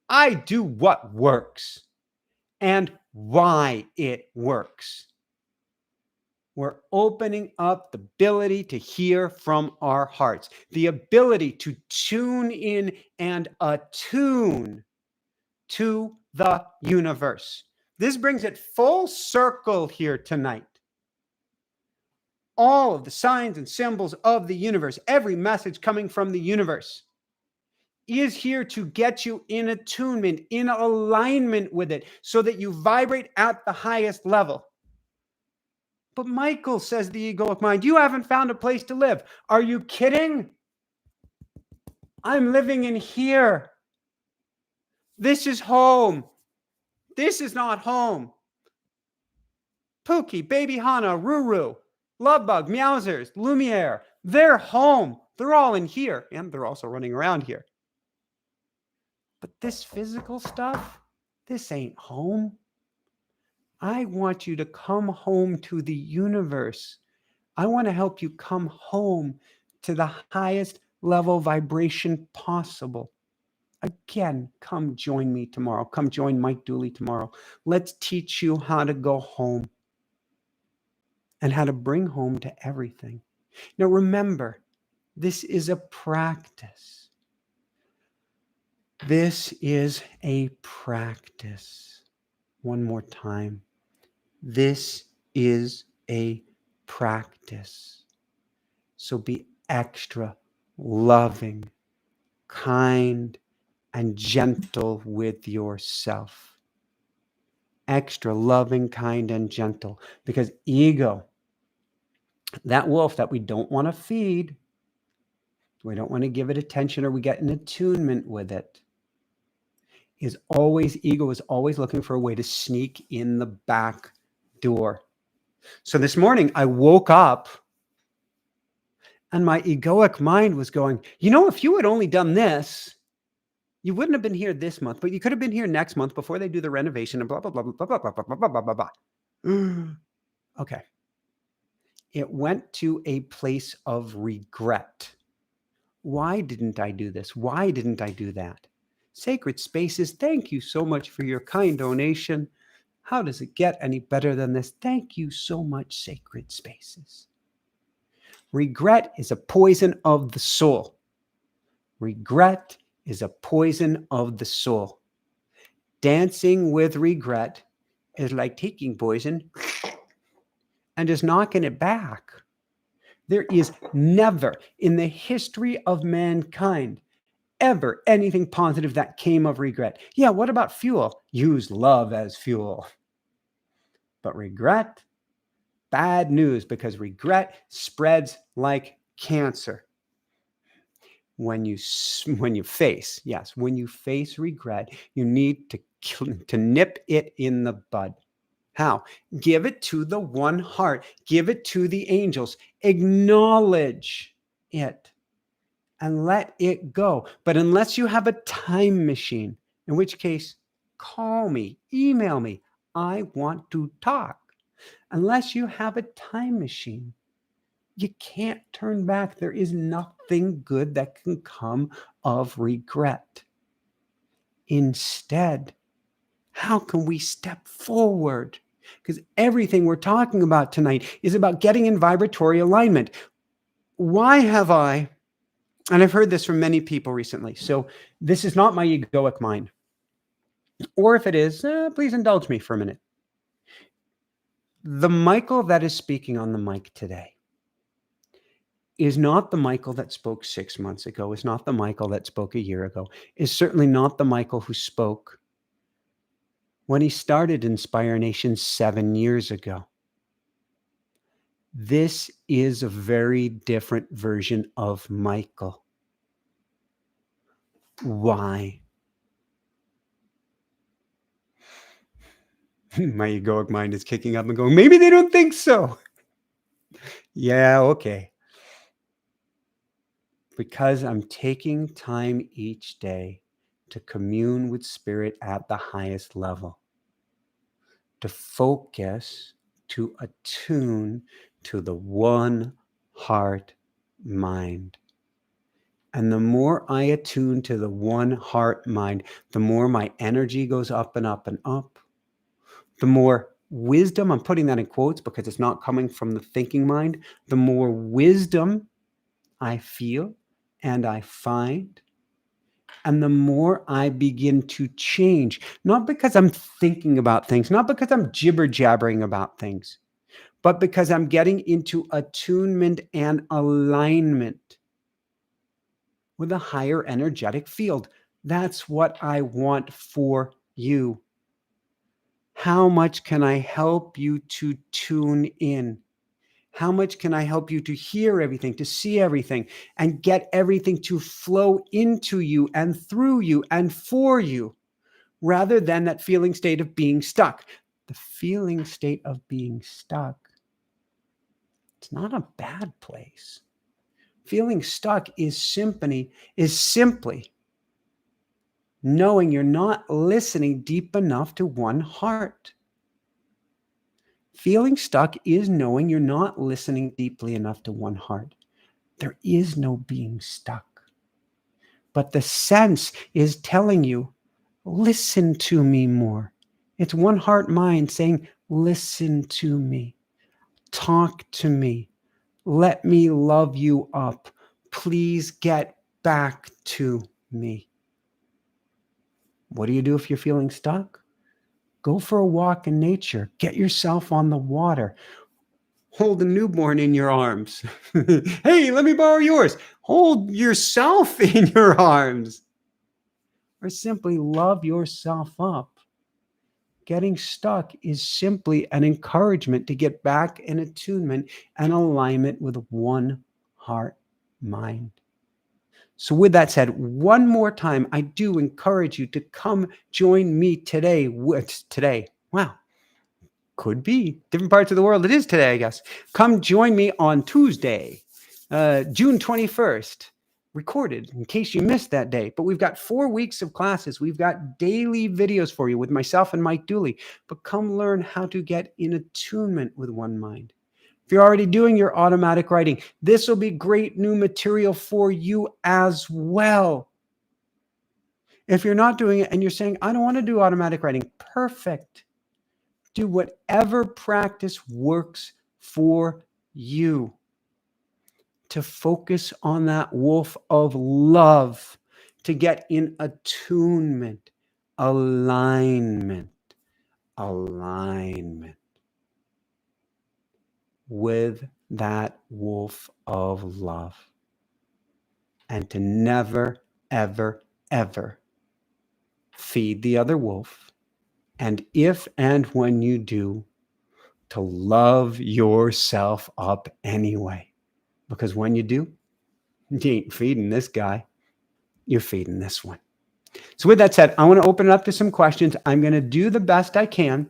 I do what works and why it works. We're opening up the ability to hear from our hearts, the ability to tune in and attune to the universe. This brings it full circle here tonight. All of the signs and symbols of the universe, every message coming from the universe, is here to get you in attunement, in alignment with it, so that you vibrate at the highest level. But Michael, says the egoic mind, you haven't found a place to live. Are you kidding? I'm living in here. This is home. This is not home. Pookie, Baby Hana, Ruru, Lovebug, Meowsers, Lumiere, they're home. They're all in here, and they're also running around here. But this physical stuff, this ain't home. I want you to come home to the universe. I want to help you come home to the highest level vibration possible. Again, come join me tomorrow. Come join Mike Dooley tomorrow. Let's teach you how to go home and how to bring home to everything. Now, remember, this is a practice. This is a practice. One more time. This is a practice. So be extra loving, kind, and gentle with yourself. Extra loving, kind, and gentle. Because ego, that wolf that we don't want to feed, we don't want to give it attention, or we get an attunement with it, ego is always looking for a way to sneak in the back door. So this morning I woke up and my egoic mind was going, if you had only done this, you wouldn't have been here this month, but you could have been here next month before they do the renovation and blah, blah, blah, blah, blah, blah, blah, blah, blah, blah, blah. Okay. It went to a place of regret. Why didn't I do this? Why didn't I do that? Sacred Spaces, thank you so much for your kind donation. How does it get any better than this? Thank you so much, Sacred Spaces. Regret is a poison of the soul. Regret is a poison of the soul. Dancing with regret is like taking poison and just knocking it back. There is never in the history of mankind ever anything positive that came of regret. Yeah, what about fuel? Use love as fuel. But regret, bad news, because regret spreads like cancer. When you face regret, you need to nip it in the bud. How? Give it to the one heart. Give it to the angels. Acknowledge it and let it go. But unless you have a time machine, in which case, call me, email me. I want to talk. Unless you have a time machine, you can't turn back. There is nothing good that can come of regret. Instead, how can we step forward? Because everything we're talking about tonight is about getting in vibratory alignment. Why have I, and I've heard this from many people recently, so this is not my egoic mind. Or if it is, please indulge me for a minute. The Michael that is speaking on the mic today is not the Michael that spoke 6 months ago, is not the Michael that spoke a year ago, is certainly not the Michael who spoke when he started Inspire Nation 7 years ago. This is a very different version of Michael. Why? My egoic mind is kicking up and going, maybe they don't think so. Yeah, okay. Because I'm taking time each day to commune with Spirit at the highest level, to focus, to attune to the one heart mind. And the more I attune to the one heart mind, the more my energy goes up and up and up. The more wisdom, I'm putting that in quotes because it's not coming from the thinking mind, the more wisdom I feel and I find, and the more I begin to change, not because I'm thinking about things, not because I'm jibber jabbering about things, but because I'm getting into attunement and alignment with a higher energetic field. That's what I want for you. How much can I help you to tune in? How much can I help you to hear everything, to see everything, and get everything to flow into you and through you and for you, rather than that feeling state of being stuck? The feeling state of being stuck, it's not a bad place. Feeling stuck is simply knowing you're not listening deep enough to one heart. Feeling stuck is knowing you're not listening deeply enough to one heart. There is no being stuck. But the sense is telling you, listen to me more. It's one heart mind saying, listen to me. Talk to me. Let me love you up. Please get back to me. What do you do if you're feeling stuck? Go for a walk in nature. Get yourself on the water. Hold a newborn in your arms. Hey, let me borrow yours. Hold yourself in your arms. Or simply love yourself up. Getting stuck is simply an encouragement to get back in attunement and alignment with one heart mind. So with that said, one more time, I do encourage you to come join me today. Wow. Could be different parts of the world. It is today, I guess. Come join me on Tuesday, June 21st, recorded in case you missed that day. But we've got 4 weeks of classes. We've got daily videos for you with myself and Mike Dooley. But come learn how to get in attunement with one mind. If you're already doing your automatic writing, this will be great new material for you as well. If you're not doing it and you're saying, I don't want to do automatic writing, perfect. Do whatever practice works for you to focus on that wolf of love, to get in attunement, alignment with that wolf of love, and to never, ever, ever feed the other wolf. And if and when you do, to love yourself up anyway. Because when you do, you ain't feeding this guy, you're feeding this one. So with that said, I want to open it up to some questions. I'm going to do the best I can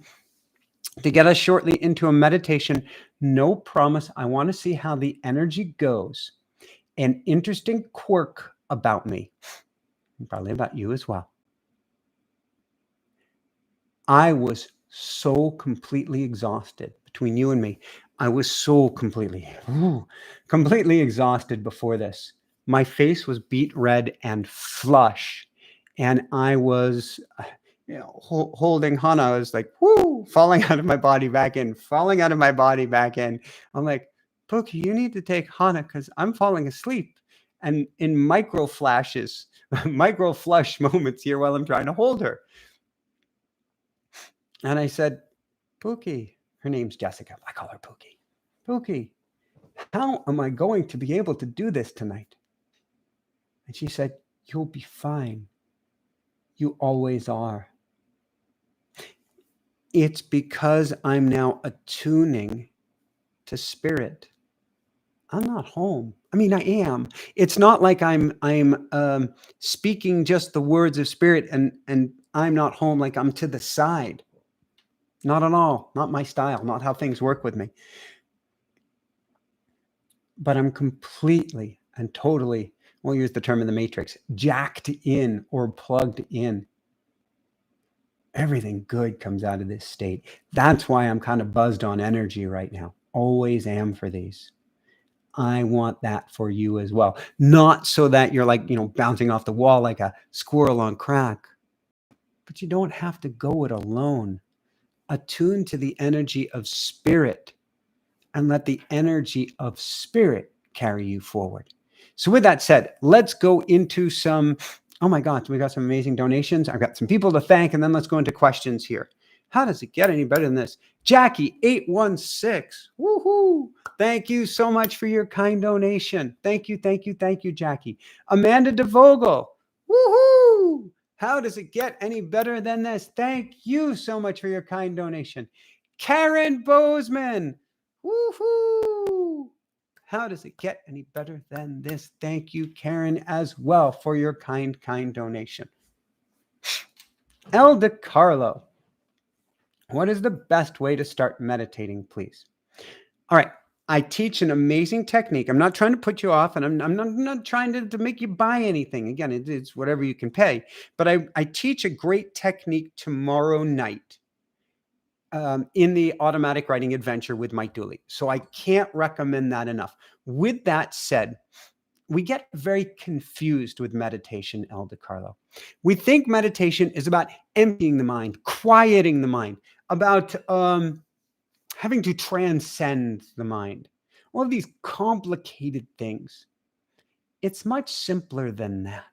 to get us shortly into a meditation. No promise. I want to see how the energy goes. An interesting quirk about me, and probably about you as well. I was so completely exhausted between you and me. I was so completely exhausted before this. My face was beet red and flush. And I was holding Hannah. I was like, falling out of my body back in, falling out of my body back in. I'm like, Pookie, you need to take Hannah because I'm falling asleep. And in micro flashes, micro flush moments here while I'm trying to hold her. And I said, Pookie, her name's Jessica. I call her Pookie. Pookie, how am I going to be able to do this tonight? And she said, you'll be fine. You always are. It's because I'm now attuning to spirit. I'm not home. I mean, I am. It's not like I'm speaking just the words of spirit and I'm not home, like I'm to the side. Not at all. Not my style. Not how things work with me. But I'm completely and totally, we'll use the term in the Matrix, jacked in or plugged in. Everything good comes out of this state. That's why I'm kind of buzzed on energy right now. Always am for these. I want that for you as well. Not so that you're like, bouncing off the wall like a squirrel on crack. But you don't have to go it alone. Attune to the energy of spirit and let the energy of spirit carry you forward. So with that said, let's go into some, oh my God, we got some amazing donations. I've got some people to thank, and then let's go into questions here. How does it get any better than this? Jackie, 816. Woohoo. Thank you so much for your kind donation. Thank you, Jackie. Amanda DeVogel. Woohoo. How does it get any better than this? Thank you so much for your kind donation. Karen Bozeman. Woohoo. How does it get any better than this? Thank you, Karen, as well for your kind donation. El DeCarlo. What is the best way to start meditating, please? All right. I teach an amazing technique. I'm not trying to put you off, and I'm not trying to make you buy anything. Again, it's whatever you can pay. But I teach a great technique tomorrow night in the automatic writing adventure with Mike Dooley. So I can't recommend that enough. With that said, we get very confused with meditation, El DeCarlo. We think meditation is about emptying the mind, quieting the mind, about having to transcend the mind, all of these complicated things. It's much simpler than that.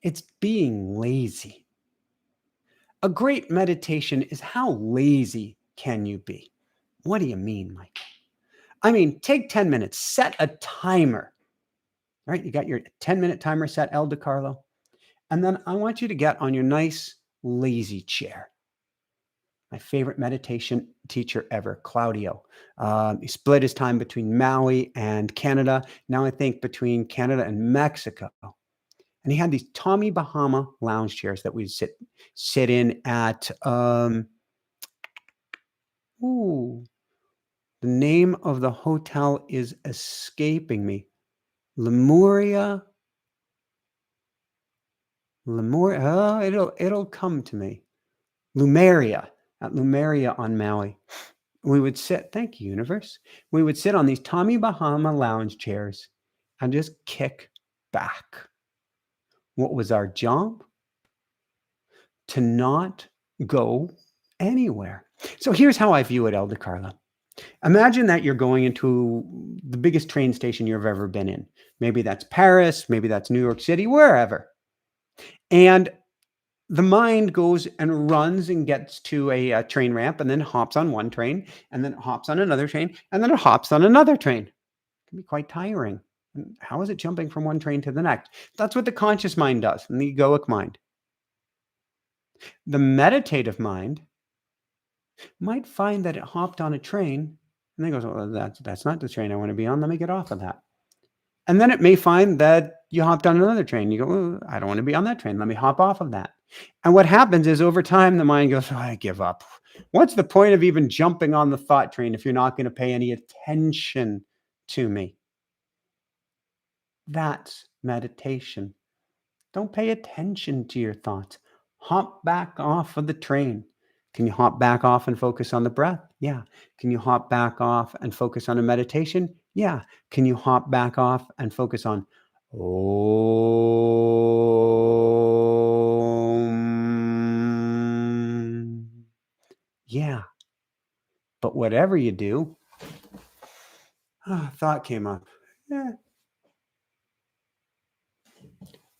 It's being lazy. A great meditation is how lazy can you be? What do you mean, Mike? I mean, take 10 minutes, set a timer. All right, you got your 10-minute timer set, El DeCarlo. And then I want you to get on your nice lazy chair. My favorite meditation teacher ever, Claudio. He split his time between Maui and Canada. Now I think between Canada and Mexico. And he had these Tommy Bahama lounge chairs that we'd sit in at, the name of the hotel is escaping me. Lemuria. Oh, it'll come to me. Lumeria, at Lumeria on Maui. We would sit, thank you, universe. We would sit on these Tommy Bahama lounge chairs and just kick back. What was our job? To not go anywhere. So here's how I view it, Elder Carla. Imagine that you're going into the biggest train station you've ever been in. Maybe that's Paris, maybe that's New York City, wherever. And the mind goes and runs and gets to a train ramp and then hops on one train and then it hops on another train and then it hops on another train. It can be quite tiring. How is it jumping from one train to the next? That's what the conscious mind does and the egoic mind. The meditative mind might find that it hopped on a train and then goes, well, that's not the train I want to be on. Let me get off of that. And then it may find that you hopped on another train. You go, oh, I don't want to be on that train. Let me hop off of that. And what happens is over time, the mind goes, oh, I give up. What's the point of even jumping on the thought train if you're not going to pay any attention to me? That's meditation. Don't pay attention to your thoughts. Hop back off of the train. Can you hop back off and focus on the breath? Yeah. Can you hop back off and focus on a meditation? Yeah. Can you hop back off and focus on Om? Yeah. But whatever you do, thought came up.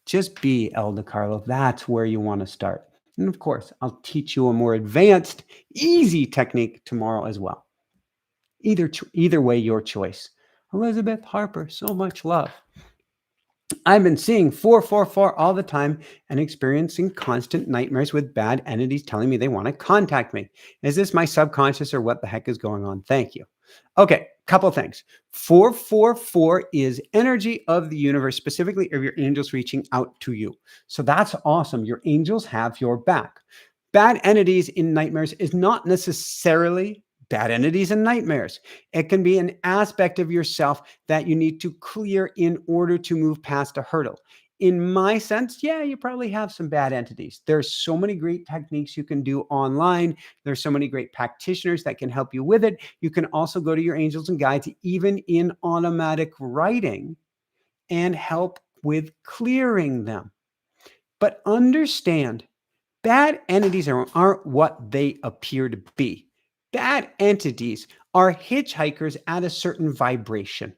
Just be, Elder Carlo. That's where you want to start. And of course, I'll teach you a more advanced, easy technique tomorrow as well. Either way, your choice. Elizabeth Harper, so much love. I've been seeing 444 all the time and experiencing constant nightmares with bad entities telling me they want to contact me. Is this my subconscious or what the heck is going on? Thank you. Okay, couple things. 444 is energy of the universe, specifically of your angels reaching out to you. So that's awesome. Your angels have your back. Bad entities in nightmares is not necessarily bad entities and nightmares. It can be an aspect of yourself that you need to clear in order to move past a hurdle. In my sense, yeah, you probably have some bad entities. There's so many great techniques you can do online. There's so many great practitioners that can help you with it. You can also go to your angels and guides, even in automatic writing, and help with clearing them. But understand, bad entities aren't what they appear to be. Bad entities are hitchhikers at a certain vibration.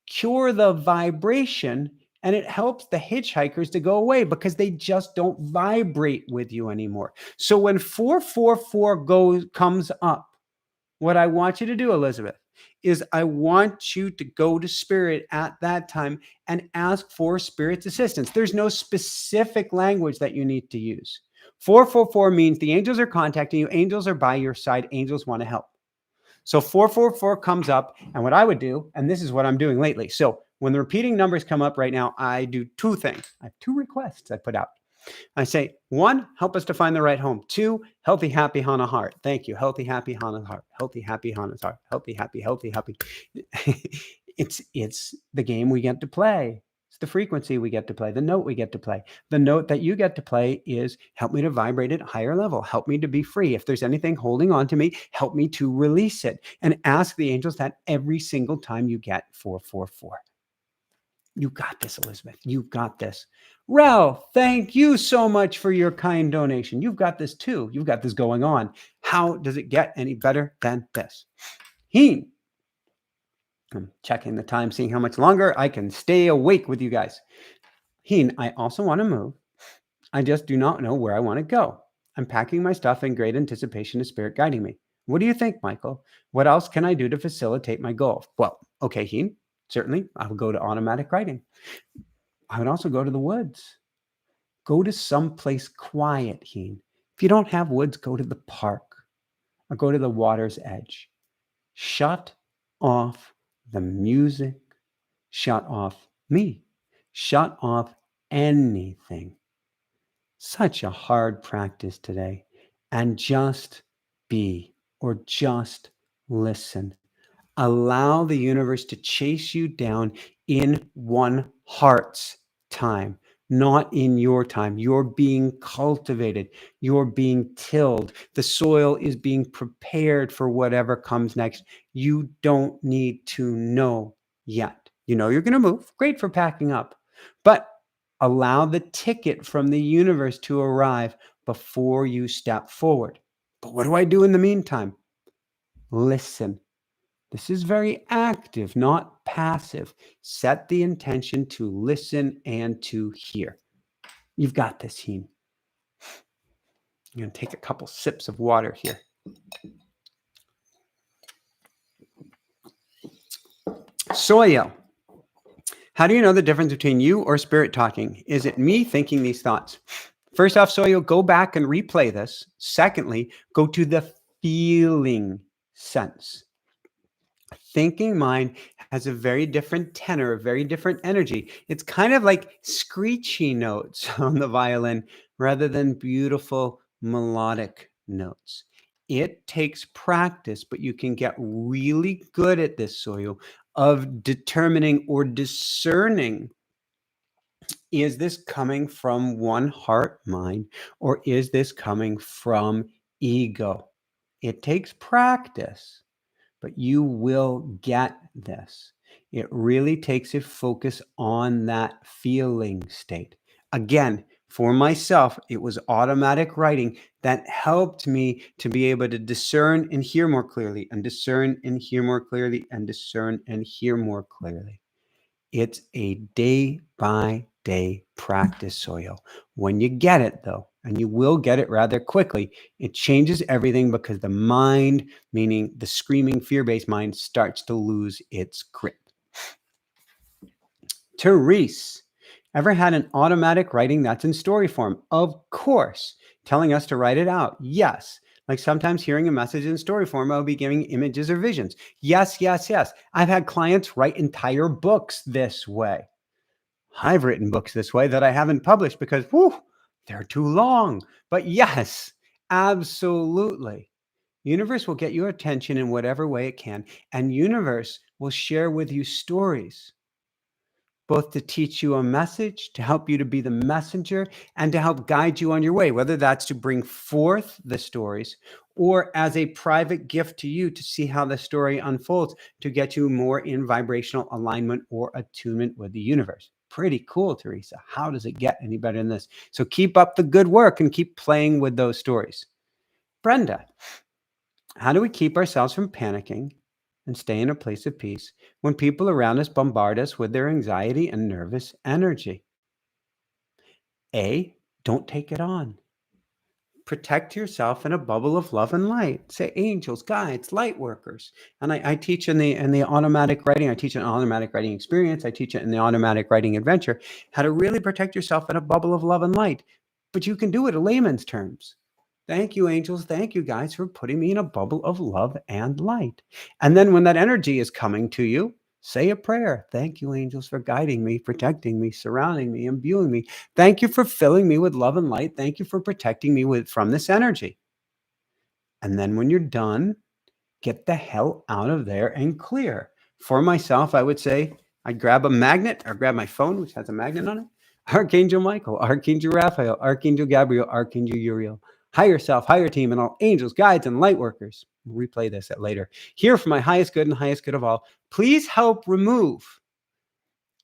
Cure the vibration, and it helps the hitchhikers to go away because they just don't vibrate with you anymore. So when 444 comes up, what I want you to do, Elizabeth, is I want you to go to spirit at that time and ask for spirit's assistance. There's no specific language that you need to use. 444 means the angels are contacting you. Angels are by your side. Angels want to help. So 444 comes up, and what I would do, and this is what I'm doing lately. So when the repeating numbers come up right now, I do two things. I have two requests I put out. I say, 1, help us to find the right home. 2, healthy, happy Hana heart. Thank you. Healthy, happy Hana's heart. Healthy, happy Hana's heart. Healthy, happy, healthy, happy. It's the game we get to play. It's the frequency we get to play, the note we get to play. The note that you get to play is help me to vibrate at a higher level. Help me to be free. If there's anything holding on to me, help me to release it. And ask the angels that every single time you get 444. You got this, Elizabeth. You got this. Ralph, thank you so much for your kind donation. You've got this too. You've got this going on. How does it get any better than this? Heen, I'm checking the time, seeing how much longer I can stay awake with you guys. Heen, I also want to move. I just do not know where I want to go. I'm packing my stuff in great anticipation of spirit guiding me. What do you think, Michael? What else can I do to facilitate my goal? Well, okay, Heen, certainly I will go to automatic writing. I would also go to the woods. Go to someplace quiet, Heen. If you don't have woods, go to the park or go to the water's edge. Shut off the music. Shut off me. Shut off anything. Such a hard practice today. And just be or just listen. Allow the universe to chase you down in one heart's time. not in your time. You're being cultivated. You're being tilled. The soil is being prepared for whatever comes next. You don't need to know yet. You know you're going to move. Great for packing up. But allow the ticket from the universe to arrive before you step forward. But what do I do in the meantime? Listen. This is very active, not passive. Set the intention to listen and to hear. You've got this, Heen. I'm going to take a couple sips of water here. Soyo. How do you know the difference between you or spirit talking? Is it me thinking these thoughts? First off, Soyo, go back and replay this. Secondly, go to the feeling sense. Thinking mind has a very different tenor, a very different energy. It's kind of like screechy notes on the violin rather than beautiful melodic notes. It takes practice, but you can get really good at this, Soyo, of determining or discerning, is this coming from one heart mind or is this coming from ego? It takes practice, but you will get this. It really takes a focus on that feeling state. Again, for myself, it was automatic writing that helped me to be able to discern and hear more clearly, and discern and hear more clearly, and discern and hear more clearly. It's a day by day practice, Soyo. When you get it, though, and you will get it rather quickly, it changes everything because the mind, meaning the screaming fear-based mind, starts to lose its grip. Therese, ever had an automatic writing that's in story form? Of course. Telling us to write it out? Yes. Like sometimes hearing a message in story form, I'll be giving images or visions. Yes, yes, yes. I've had clients write entire books this way. I've written books this way that I haven't published because, they're too long. But yes, absolutely. Universe will get your attention in whatever way it can, and universe will share with you stories, both to teach you a message, to help you to be the messenger, and to help guide you on your way, whether that's to bring forth the stories or as a private gift to you to see how the story unfolds, to get you more in vibrational alignment or attunement with the universe. Pretty cool, Teresa. How does it get any better than this? So keep up the good work and keep playing with those stories. Brenda, how do we keep ourselves from panicking and stay in a place of peace when people around us bombard us with their anxiety and nervous energy? A, don't take it on. Protect yourself in a bubble of love and light. Say angels, guides, light workers. And I teach in the automatic writing. I teach an automatic writing experience. I teach it in the automatic writing adventure, how to really protect yourself in a bubble of love and light. But you can do it in layman's terms. Thank you, angels. Thank you, guys, for putting me in a bubble of love and light. And then when that energy is coming to you, say a prayer. Thank you, angels, for guiding me, protecting me, surrounding me, imbuing me. Thank you for filling me with love and light. Thank you for protecting me from this energy. And then when you're done, get the hell out of there and clear. For myself, I would say I'd grab a magnet or grab my phone, which has a magnet on it. Archangel Michael, Archangel Raphael, Archangel Gabriel, Archangel Uriel. Higher self, higher team, and all angels, guides, and light workers. We'll replay this at later. Here for my highest good and highest good of all. Please help remove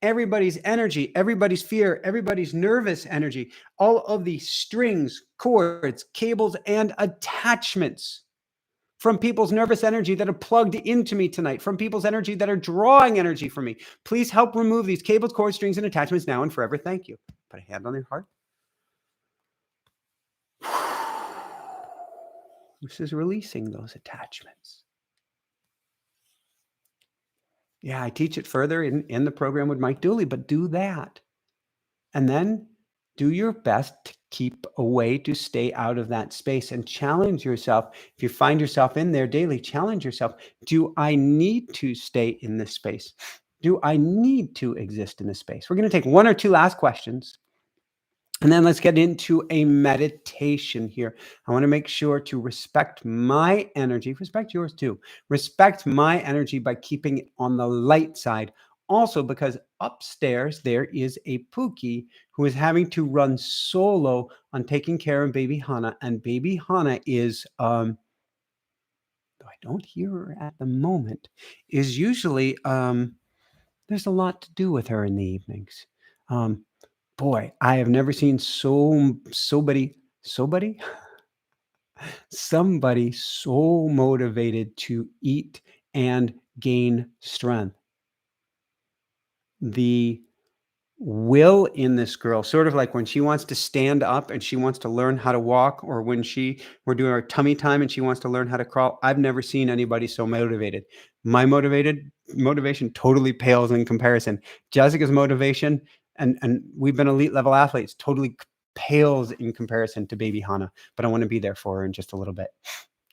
everybody's energy, everybody's fear, everybody's nervous energy, all of the strings, cords, cables, and attachments from people's nervous energy that are plugged into me tonight, from people's energy that are drawing energy from me. Please help remove these cables, cords, strings, and attachments now and forever. Thank you. Put a hand on your heart. This is releasing those attachments. Yeah, I teach it further in the program with Mike Dooley, but do that. And then do your best to keep a way to stay out of that space and challenge yourself. If you find yourself in there daily, challenge yourself. Do I need to stay in this space? Do I need to exist in this space? We're going to take one or two last questions. And then let's get into a meditation here. I want to make sure to respect my energy, respect yours too. Respect my energy by keeping it on the light side, also because upstairs there is a Pookie who is having to run solo on taking care of baby Hannah, and baby Hannah is though I don't hear her at the moment, is usually there's a lot to do with her in the evenings. Um, Boy, I have never seen somebody somebody so motivated to eat and gain strength. The will in this girl, sort of like when she wants to stand up and she wants to learn how to walk, or when we're doing our tummy time and she wants to learn how to crawl. I've never seen anybody so motivated. My motivation totally pales in comparison. Jessica's motivation, and we've been elite level athletes, totally pales in comparison to baby Hannah, but I want to be there for her in just a little bit.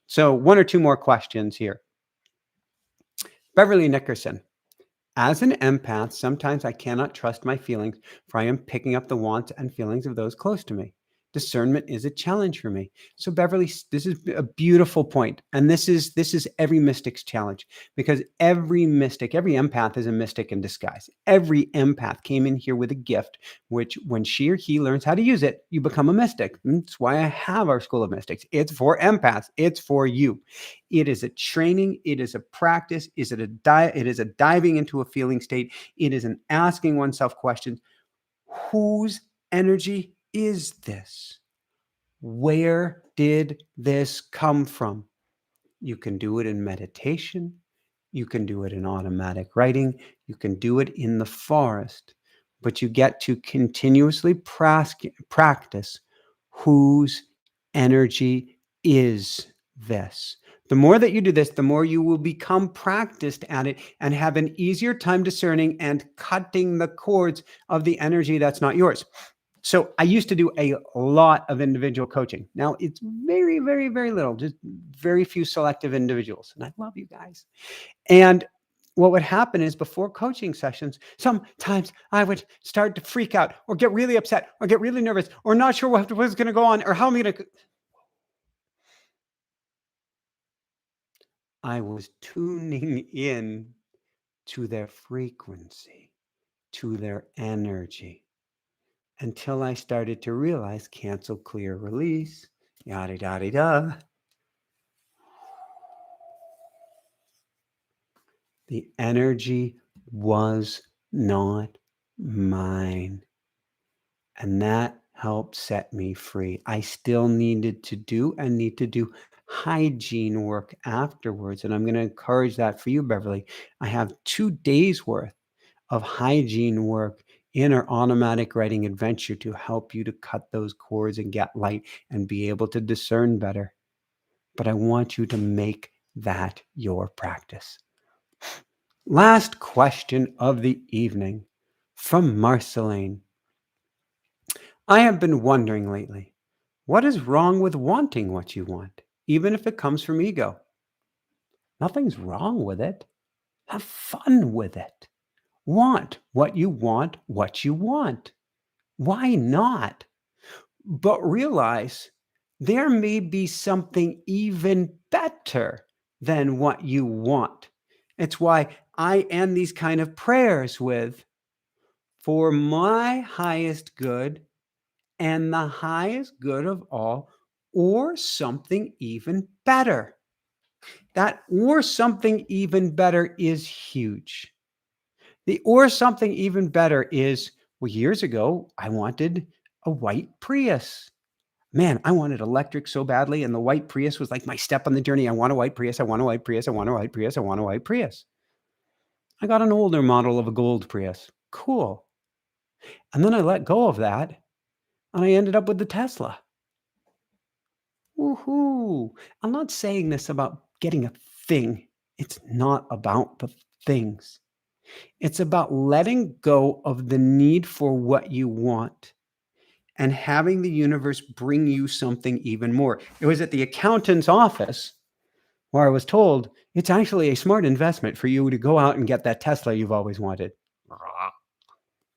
So one or two more questions here. Beverly Nickerson. As an empath, sometimes I cannot trust my feelings, for I am picking up the wants and feelings of those close to me. Discernment is a challenge for me. So Beverly, this is a beautiful point, and this is every mystic's challenge, because every mystic, every empath is a mystic in disguise. Every empath came in here with a gift, which when she or he learns how to use it, you become a mystic. That's why I have our School of Mystics. It's for empaths. It's for you. It is a training. It is a practice. It is a diving into a feeling state. It is an asking oneself questions. Whose energy is this? Where did this come from? You can do it in meditation. You can do it in automatic writing. You can do it in the forest. But you get to continuously practice whose energy is this. The more that you do this, the more you will become practiced at it and have an easier time discerning and cutting the cords of the energy that's not yours. So I used to do a lot of individual coaching. Now it's very, very, very little, just very few selective individuals. And I love you guys. And what would happen is before coaching sessions, sometimes I would start to freak out or get really upset or get really nervous or not sure what was going to go on or how I'm going to. I was tuning in to their frequency, to their energy, until I started to realize cancel, clear, release, yada, yada, yada. The energy was not mine. And that helped set me free. I still needed to do and need to do hygiene work afterwards. And I'm going to encourage that for you, Beverly. I have 2 days worth of hygiene work in our automatic writing adventure to help you to cut those cords and get light and be able to discern better. But I want you to make that your practice. Last question of the evening from Marceline. I have been wondering lately, what is wrong with wanting what you want, even if it comes from ego? Nothing's wrong with it. Have fun with it. Want what you want, what you want. Why not? But realize there may be something even better than what you want. It's why I end these kind of prayers with, for my highest good and the highest good of all, or something even better. That or something even better is huge. The or something even better is, well, years ago, I wanted a white Prius. Man, I wanted electric so badly, and the white Prius was like my step on the journey. I want a white Prius. I want a white Prius. I want a white Prius. I want a white Prius. I got an older model of a gold Prius. Cool. And then I let go of that, and I ended up with the Tesla. Woohoo! I'm not saying this about getting a thing. It's not about the things. It's about letting go of the need for what you want and having the universe bring you something even more. It was at the accountant's office where I was told it's actually a smart investment for you to go out and get that Tesla you've always wanted.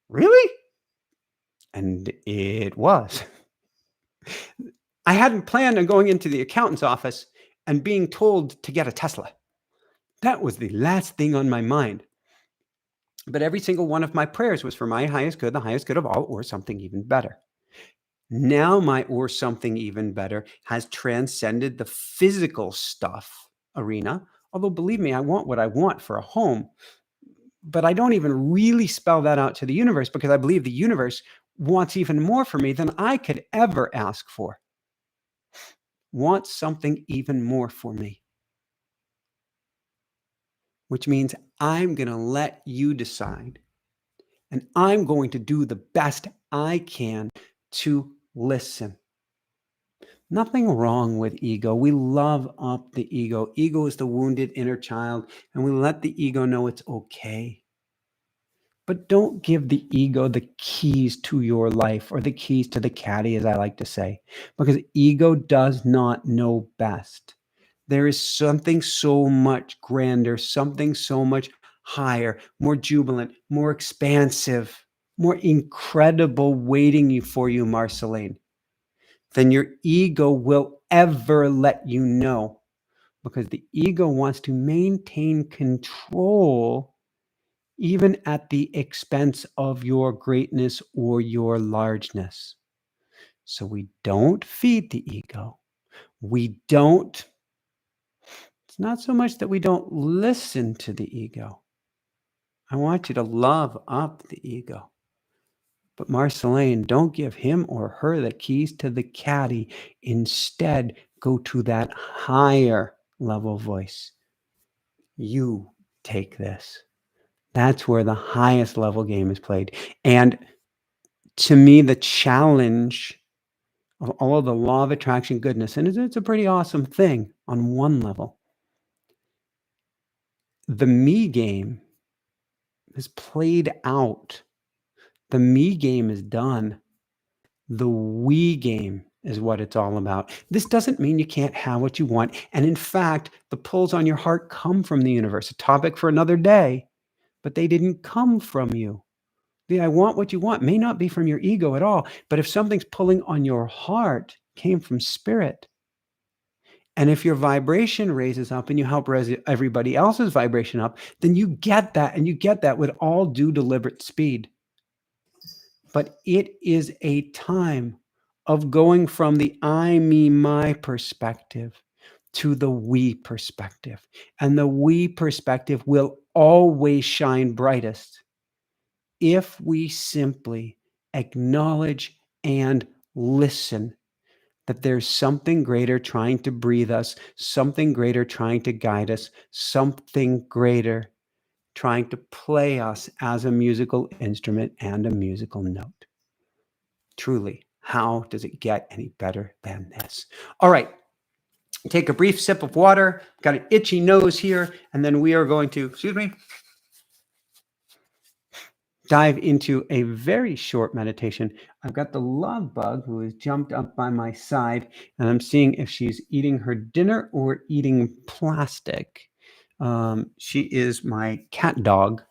Really? And it was. I hadn't planned on going into the accountant's office and being told to get a Tesla. That was the last thing on my mind. But every single one of my prayers was for my highest good, the highest good of all, or something even better. Now my or something even better has transcended the physical stuff arena. Although believe me, I want what I want for a home, but I don't even really spell that out to the universe because I believe the universe wants even more for me than I could ever ask for. Wants something even more for me. Which means I'm going to let you decide. And I'm going to do the best I can to listen. Nothing wrong with ego. We love up the ego. Ego is the wounded inner child, and we let the ego know it's okay. But don't give the ego the keys to your life, or the keys to the caddy, as I like to say, because ego does not know best. There is something so much grander, something so much higher, more jubilant, more expansive, more incredible waiting for you, Marceline, than your ego will ever let you know, because the ego wants to maintain control even at the expense of your greatness or your largeness. So we don't feed the ego. It's not so much that we don't listen to the ego. I want you to love up the ego. But Marceline, don't give him or her the keys to the caddy. Instead, go to that higher level voice. You take this. That's where the highest level game is played. And to me, the challenge of all of the law of attraction goodness, and it's a pretty awesome thing on one level. The me game is played out. The me game is done. The we game is what it's all about. This doesn't mean you can't have what you want. And in fact, the pulls on your heart come from the universe, a topic for another day, but they didn't come from you. The I want what you want may not be from your ego at all, but if something's pulling on your heart, came from spirit. And if your vibration raises up and you help raise everybody else's vibration up, then you get that, and you get that with all due deliberate speed. But it is a time of going from the I, me, my perspective to the we perspective. And the we perspective will always shine brightest if we simply acknowledge and listen that there's something greater trying to breathe us, something greater trying to guide us, something greater trying to play us as a musical instrument and a musical note. Truly, how does it get any better than this? All right, take a brief sip of water. Got an itchy nose here, and then we are going to, dive into a very short meditation. I've got the love bug who has jumped up by my side, and I'm seeing if she's eating her dinner or eating plastic. She is my cat dog.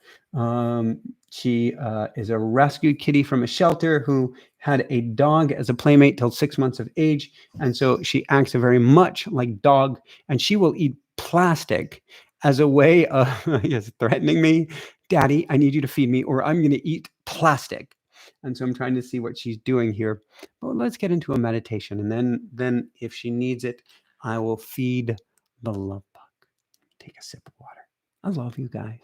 She is a rescued kitty from a shelter who had a dog as a playmate till 6 months of age. And so she acts very much like dog, and she will eat plastic as a way of threatening me. Daddy, I need you to feed me or I'm going to eat plastic. And so I'm trying to see what she's doing here. But let's get into a meditation. And then if she needs it, I will feed the love bug. Take a sip of water. I love you guys.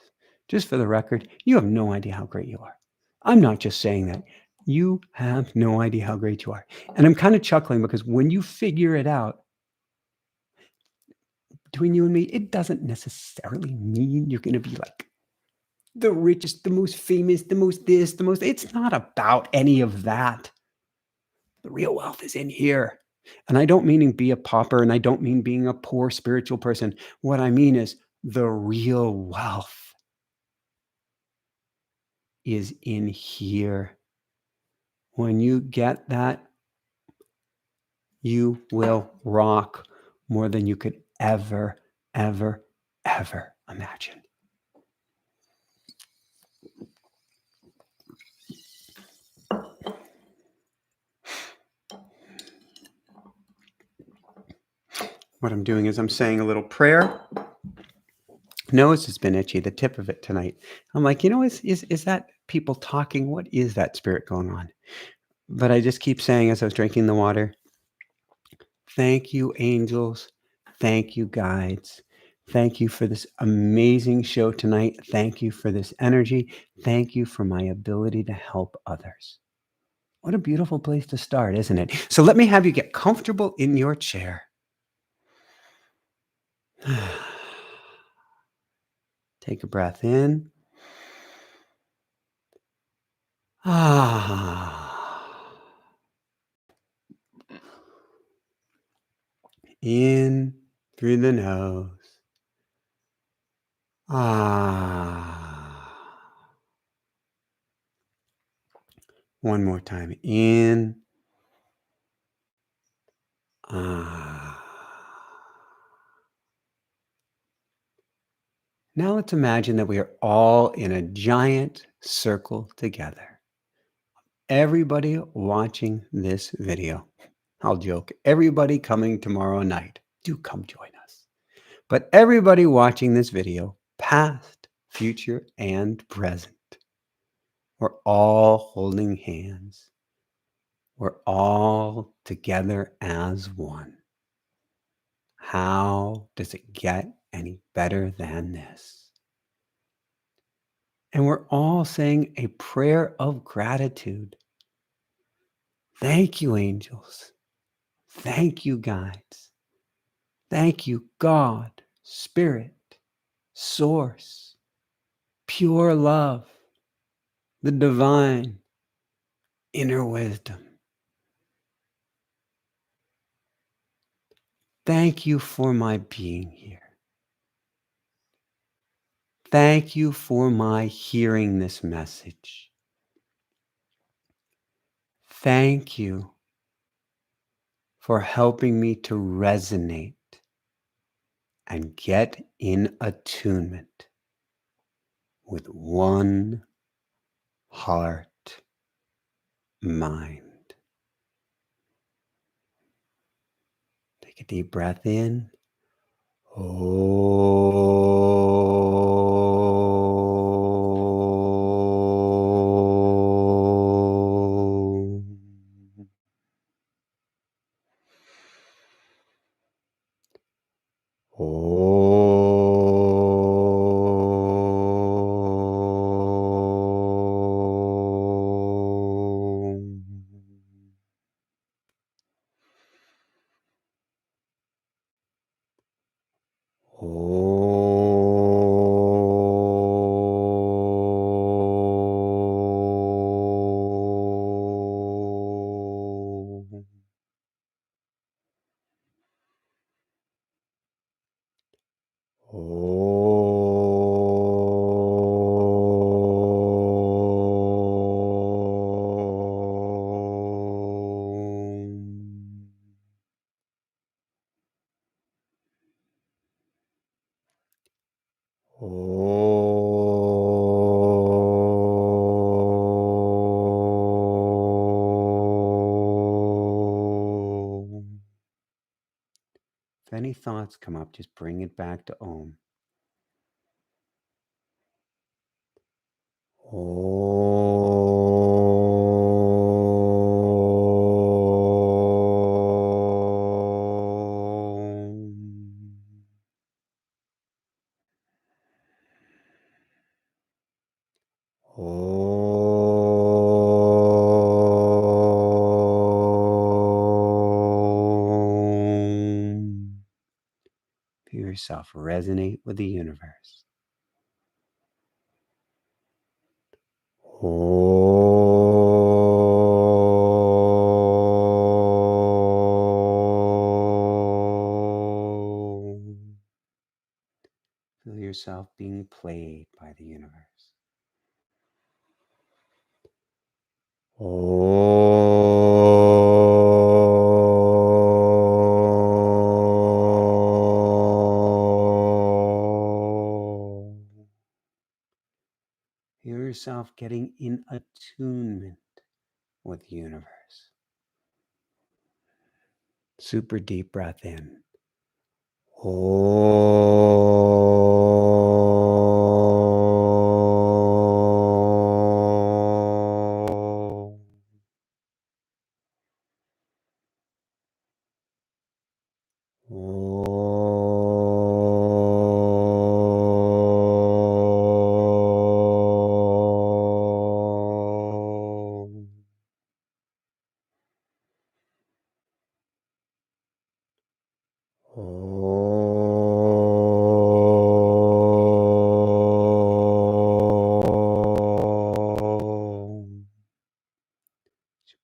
Just for the record, you have no idea how great you are. I'm not just saying that. You have no idea how great you are. And I'm kind of chuckling because when you figure it out, between you and me, it doesn't necessarily mean you're going to be like the richest, the most famous, the most this, the most. It's not about any of that. The real wealth is in here. And I don't mean be a pauper, and I don't mean being a poor spiritual person. What I mean is the real wealth is in here. When you get that, you will rock more than you could ever, ever, ever imagine. What I'm doing is I'm saying a little prayer. nose has been itchy, the tip of it tonight. I'm like, is that people talking? What is that spirit going on? But I just keep saying as I was drinking the water, thank you, angels. Thank you, guides. Thank you for this amazing show tonight. Thank you for this energy. Thank you for my ability to help others. What a beautiful place to start, isn't it? So let me have you get comfortable in your chair. Take a breath in. In through the nose. One more time. In. Now let's imagine that we are all in a giant circle together. Everybody watching this video. I'll joke. Everybody coming tomorrow night. Do come join us. But everybody watching this video, past, future, and present, we're all holding hands. We're all together as one. How does it get any better than this? And we're all saying a prayer of gratitude. Thank you, angels. Thank you, guides. Thank you, God, Spirit, Source, pure love, the divine, inner wisdom. Thank you for my being here. Thank you for my hearing this message. Thank you for helping me to resonate and get in attunement with one heart, mind. Take a deep breath in. If any thoughts come up, just bring it back to Om. Feel yourself resonate with the universe. Feel yourself being played by the universe. Feel yourself getting in attunement with the universe. Super deep breath in.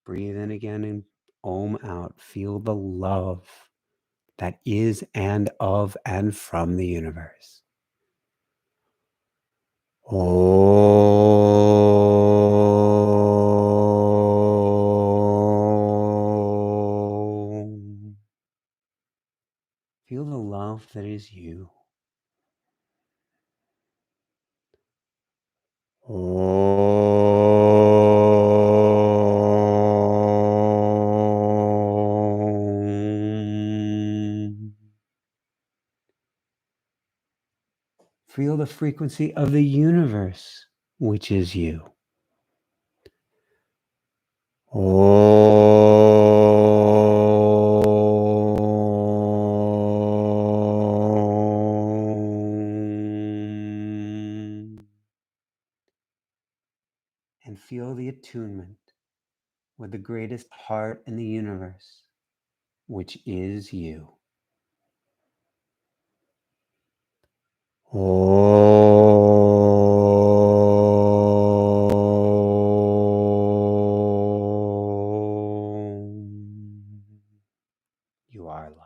Breathe in again and Om out. Feel the love that is and of and from the universe. Om. Feel the love that is you. Om. Feel the frequency of the universe, which is you. Om. And feel the attunement with the greatest heart in the universe, which is you. You are love.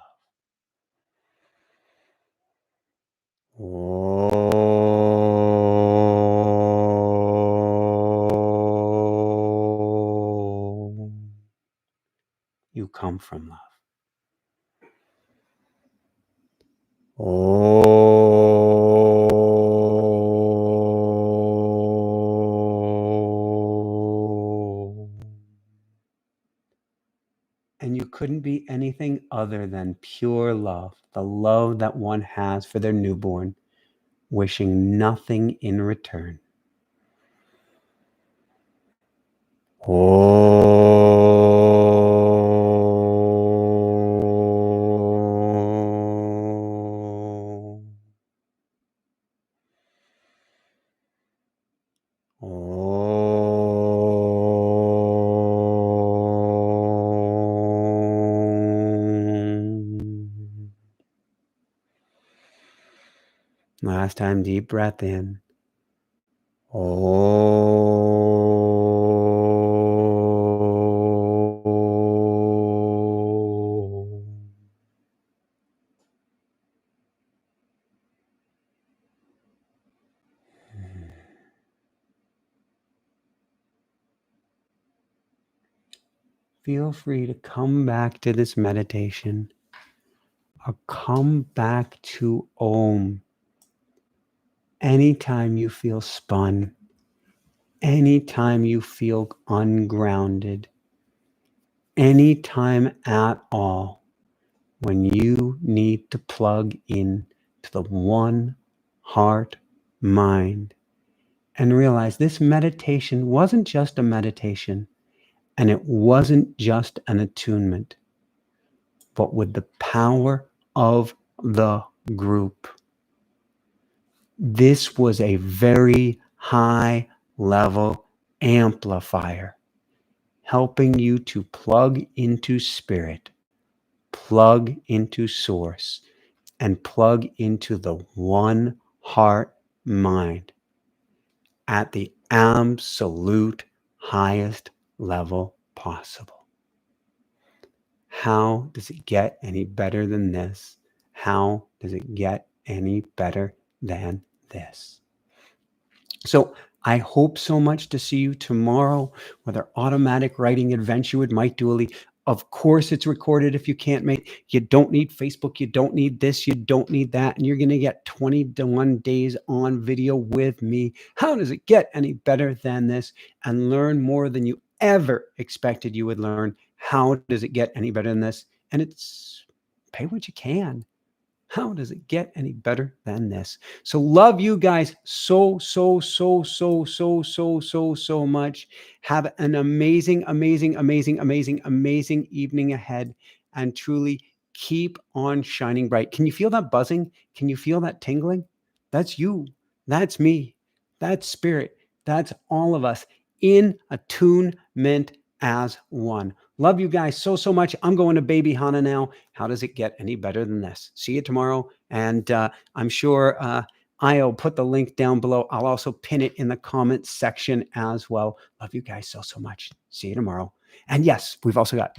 You come from love. And you couldn't be anything other than pure love, the love that one has for their newborn, wishing nothing in return. Last time, deep breath in. Feel free to come back to this meditation or come back to Om anytime you feel spun, anytime you feel ungrounded, anytime at all when you need to plug in to the one heart mind and realize this meditation wasn't just a meditation and it wasn't just an attunement, but with the power of the group. This was a very high level amplifier, helping you to plug into spirit, plug into source, and plug into the one heart mind at the absolute highest level possible. How does it get any better than this? How does it get any better than this? So I hope so much to see you tomorrow with our automatic writing adventure with Mike Dooley. Of course, it's recorded if you can't make. You don't need Facebook. You don't need this. You don't need that. And you're going to get 21 days on video with me. How does it get any better than this? And learn more than you ever expected you would learn. How does it get any better than this? And it's pay what you can. How does it get any better than this? So love you guys so much. Have an amazing evening ahead. And truly Keep on shining bright. Can you feel that buzzing? Can you feel that tingling? That's you. That's me. That's spirit. That's all of us in attunement as one. Love you guys so, so much. I'm going to Baby Hana now. How does it get any better than this? See you tomorrow. And I'm sure I'll put the link down below. I'll also pin it in the comments section as well. Love you guys so, so much. See you tomorrow. And yes, we've also got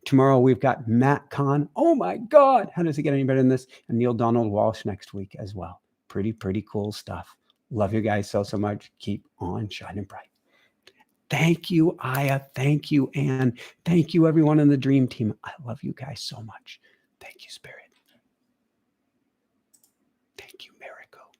tomorrow we've got Matt Kahn. Oh my God, how does it get any better than this? And Neil Donald Walsh next week as well. Pretty cool stuff. Love you guys so, so much. Keep on shining bright. Thank you, Aya. Thank you, Anne. Thank you, everyone in the Dream Team. I love you guys so much. Thank you, Spirit. Thank you, Miracle.